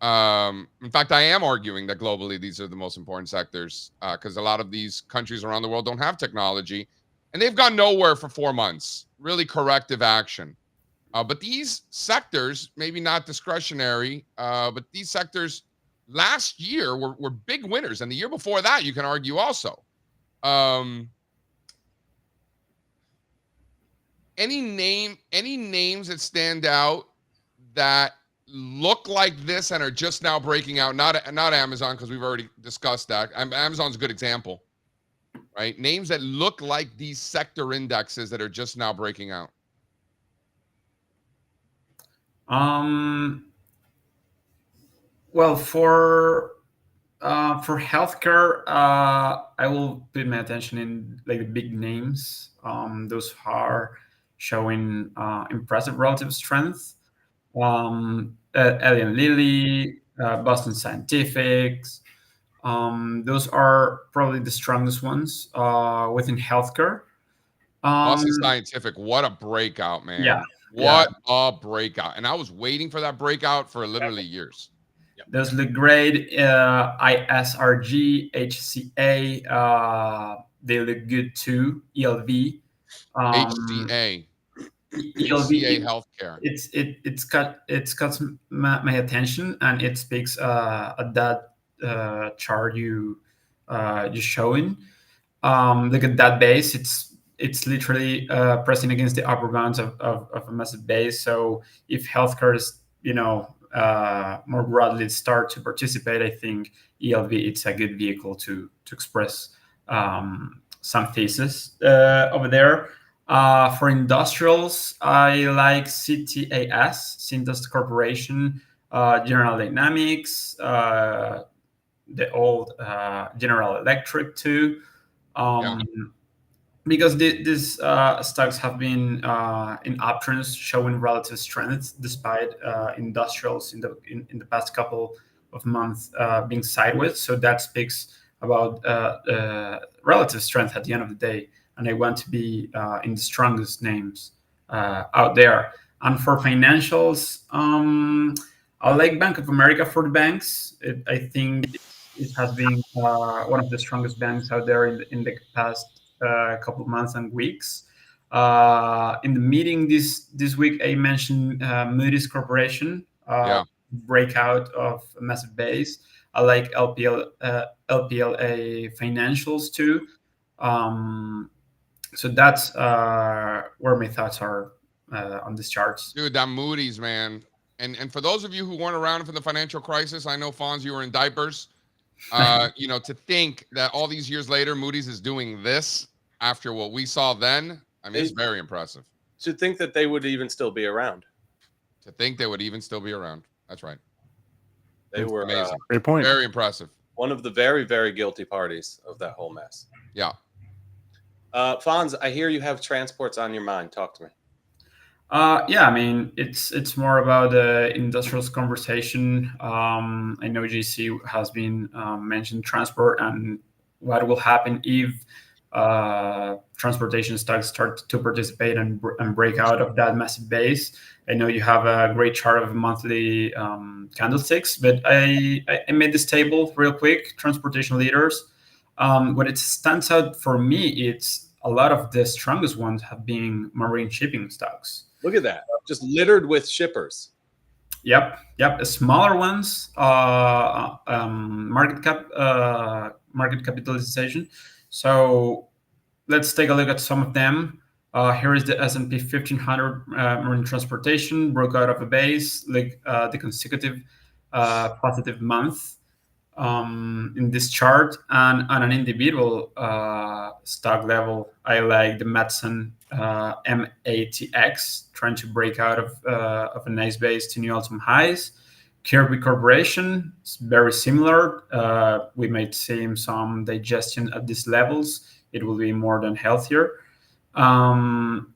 In fact, I am arguing that globally these are the most important sectors because a lot of these countries around the world don't have technology, and they've gone nowhere for 4 months. Really corrective action. But these sectors, maybe not discretionary, but these sectors last year were big winners, and the year before that, you can argue also. Any names that stand out that look like this and are just now breaking out? Not Amazon, because we've already discussed that. Amazon's a good example, right? Names that look like these sector indexes that are just now breaking out. Well, for healthcare, I will put my attention in like the big names. Those are showing impressive relative strength. Eli Lilly, Boston Scientific. Those are probably the strongest ones within healthcare. Boston Scientific, what a breakout, man. Yeah. What a breakout. And I was waiting for that breakout for literally years. Those look great. ISRG, HCA, they look good too. ELV. HCA. ELV Healthcare. It's got my attention, and it speaks at that chart you showing. Look at that base. It's literally pressing against the upper bounds of a massive base. So if healthcare is more broadly start to participate, I think ELV it's a good vehicle to express some thesis over there. For industrials, I like CTAS, Cintas Corporation, General Dynamics, the old General Electric too. Because these stocks have been in uptrends, showing relative strength despite industrials in the past couple of months being sideways. So that speaks about relative strength at the end of the day. And I want to be in the strongest names out there. And for financials, I like Bank of America for the banks. I think it has been one of the strongest banks out there in the past couple of months and weeks. In the meeting this week, I mentioned Moody's Corporation, breakout of a massive base. I like LPLA financials too. So that's where my thoughts are on these charts. Dude, that Moody's, man. And for those of you who weren't around for the financial crisis, I know, Fonz, you were in diapers. You know, to think that all these years later, Moody's is doing this after what we saw then, I mean, it's very impressive. To think that they would even still be around. To think they would even still be around. That's right. They were amazing. Great point. Very impressive. One of the very, very guilty parties of that whole mess. Yeah. Fonz, I hear you have transports on your mind. Talk to me. Yeah, I mean, it's more about the industrials conversation. I know JC has been mentioned transport and what will happen if transportation stocks start to participate and break out of that massive base. I know you have a great chart of monthly candlesticks, but I made this table real quick, transportation leaders. What it stands out for me, it's a lot of the strongest ones have been marine shipping stocks. Look at that, just littered with shippers. Yep. The smaller ones, market capitalization. So let's take a look at some of them. Here is the S&P 1500 marine transportation, broke out of a base, like the consecutive positive month in this chart. And on an individual stock level, I like the Matson MATX, trying to break out of a nice base to new all-time highs. Kirby Corporation is very similar. We might see some digestion at these levels. It will be more than healthier. Navius,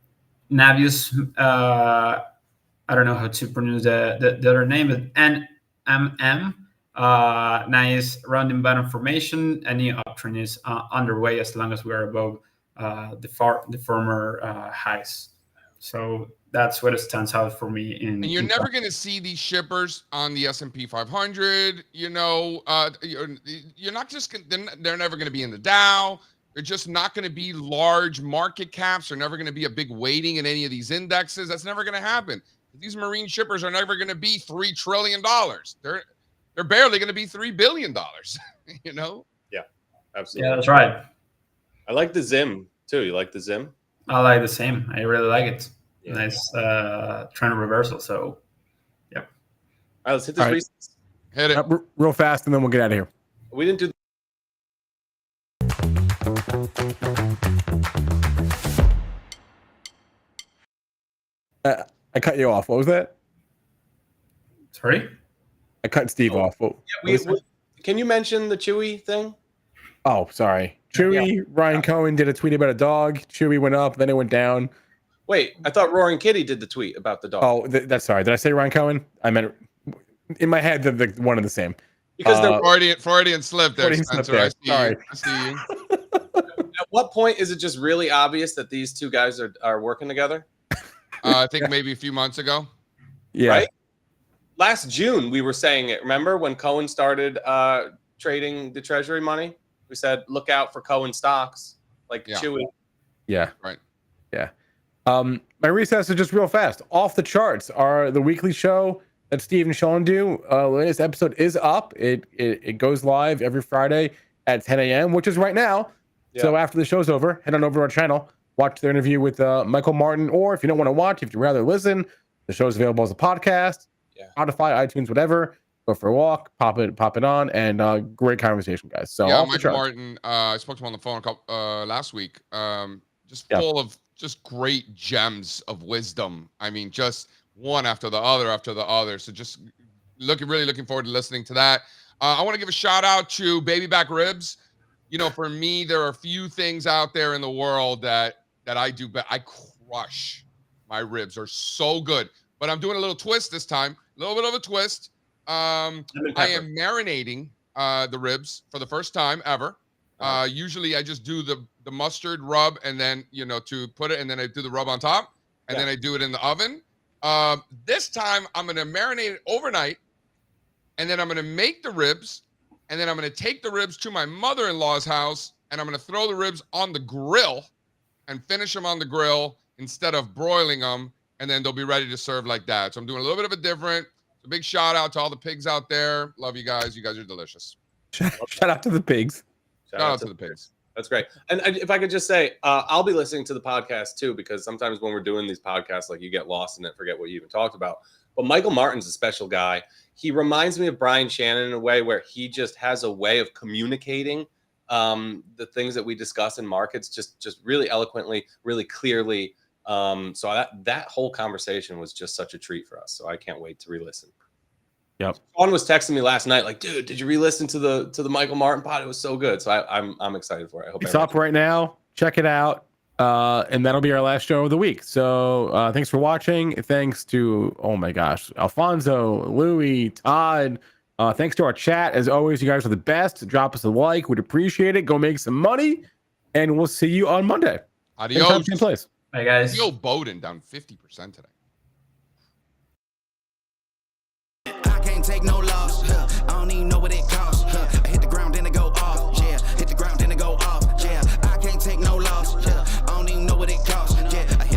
I don't know how to pronounce the other name, but NMM, nice rounding bottom formation. Any uptrend is underway as long as we are above the former highs. So that's what it stands out for me. And you're never going to see these shippers on the S&P 500. You know, you're not just they're never going to be in the Dow. They're just not going to be large market caps. They're never going to be a big weighting in any of these indexes. That's never going to happen. These marine shippers are never going to be $3 trillion. They're barely going to be $3 billion. You know? Yeah, absolutely. Yeah, that's right. I like the Zim too. You like the Zim? I like the same. I really like it. Yeah. Nice trend reversal. So, yeah. All right, let's hit this. All right. Recess. Hit it. Real fast, and then we'll get out of here. We didn't do. I cut you off. What was that? Sorry? I cut Steve off. Can you mention the Chewy thing? Oh, sorry. Chewy, Ryan Cohen did a tweet about a dog. Chewy went up, then it went down. Wait, I thought Roaring Kitty did the tweet about the dog. Oh, that's sorry. Did I say Ryan Cohen? I meant in my head the one and the same. Because they're Freudian slip there, Freudian slip Spencer. there. I see you. At what point is it just really obvious that these two guys are working together? I think maybe a few months ago. Yeah. Right? Last June, we were saying it. Remember when Cohen started trading the Treasury money? We said, look out for Cohen stocks like Chewy. Yeah. Right. Yeah. My recess is just real fast. Off the charts are the weekly show that Steve and Sean do. Latest episode is up. It goes live every Friday at 10 a.m., which is right now. Yeah. So after the show's over, head on over to our channel, watch their interview with Michael Martin, or if you don't want to watch, if you'd rather listen, the show's available as a podcast, Spotify, iTunes, whatever. Go for a walk, pop it on, and great conversation, guys. So yeah, Michael Martin, I spoke to him on the phone last week. Full of just great gems of wisdom. I mean, just one after the other. So just really looking forward to listening to that. I want to give a shout out to Baby Back Ribs. You know, for me, there are a few things out there in the world that I do, but I crush. My ribs are so good. But I'm doing a little twist this time, a little bit of a twist. I am marinating the ribs for the first time ever. Usually I just do the mustard rub and then, to put it, and then I do the rub on top, and then I do it in the oven. This time I'm going to marinate it overnight, and then I'm going to make the ribs, and then I'm going to take the ribs to my mother-in-law's house, and I'm going to throw the ribs on the grill and finish them on the grill instead of broiling them, and then they'll be ready to serve like that. So I'm doing a little bit of a different. A big shout out to all the pigs out there. Love you guys. You guys are delicious. Shout out to the pigs. Shout out to the pigs. That's great. And if I could just say, I'll be listening to the podcast too, because sometimes when we're doing these podcasts, like you get lost in it, forget what you even talked about. But Michael Martin's a special guy. He reminds me of Brian Shannon in a way where he just has a way of communicating the things that we discuss in markets just really eloquently, really clearly. So that whole conversation was just such a treat for us. So I can't wait to re-listen. Yep. Juan was texting me last night, like, dude, did you re-listen to the Michael Martin pod? It was so good. So I'm excited for it. I hope it's up right now. Check it out. And that'll be our last show of the week. So thanks for watching. Thanks to, oh my gosh, Alfonso, Louis, Todd. Thanks to our chat. As always, you guys are the best. Drop us a like. We'd appreciate it. Go make some money. And we'll see you on Monday. Adios. Same place. Bye, guys. Yo, Bowden down 50% today. I can't take no loss. I don't even know what it costs.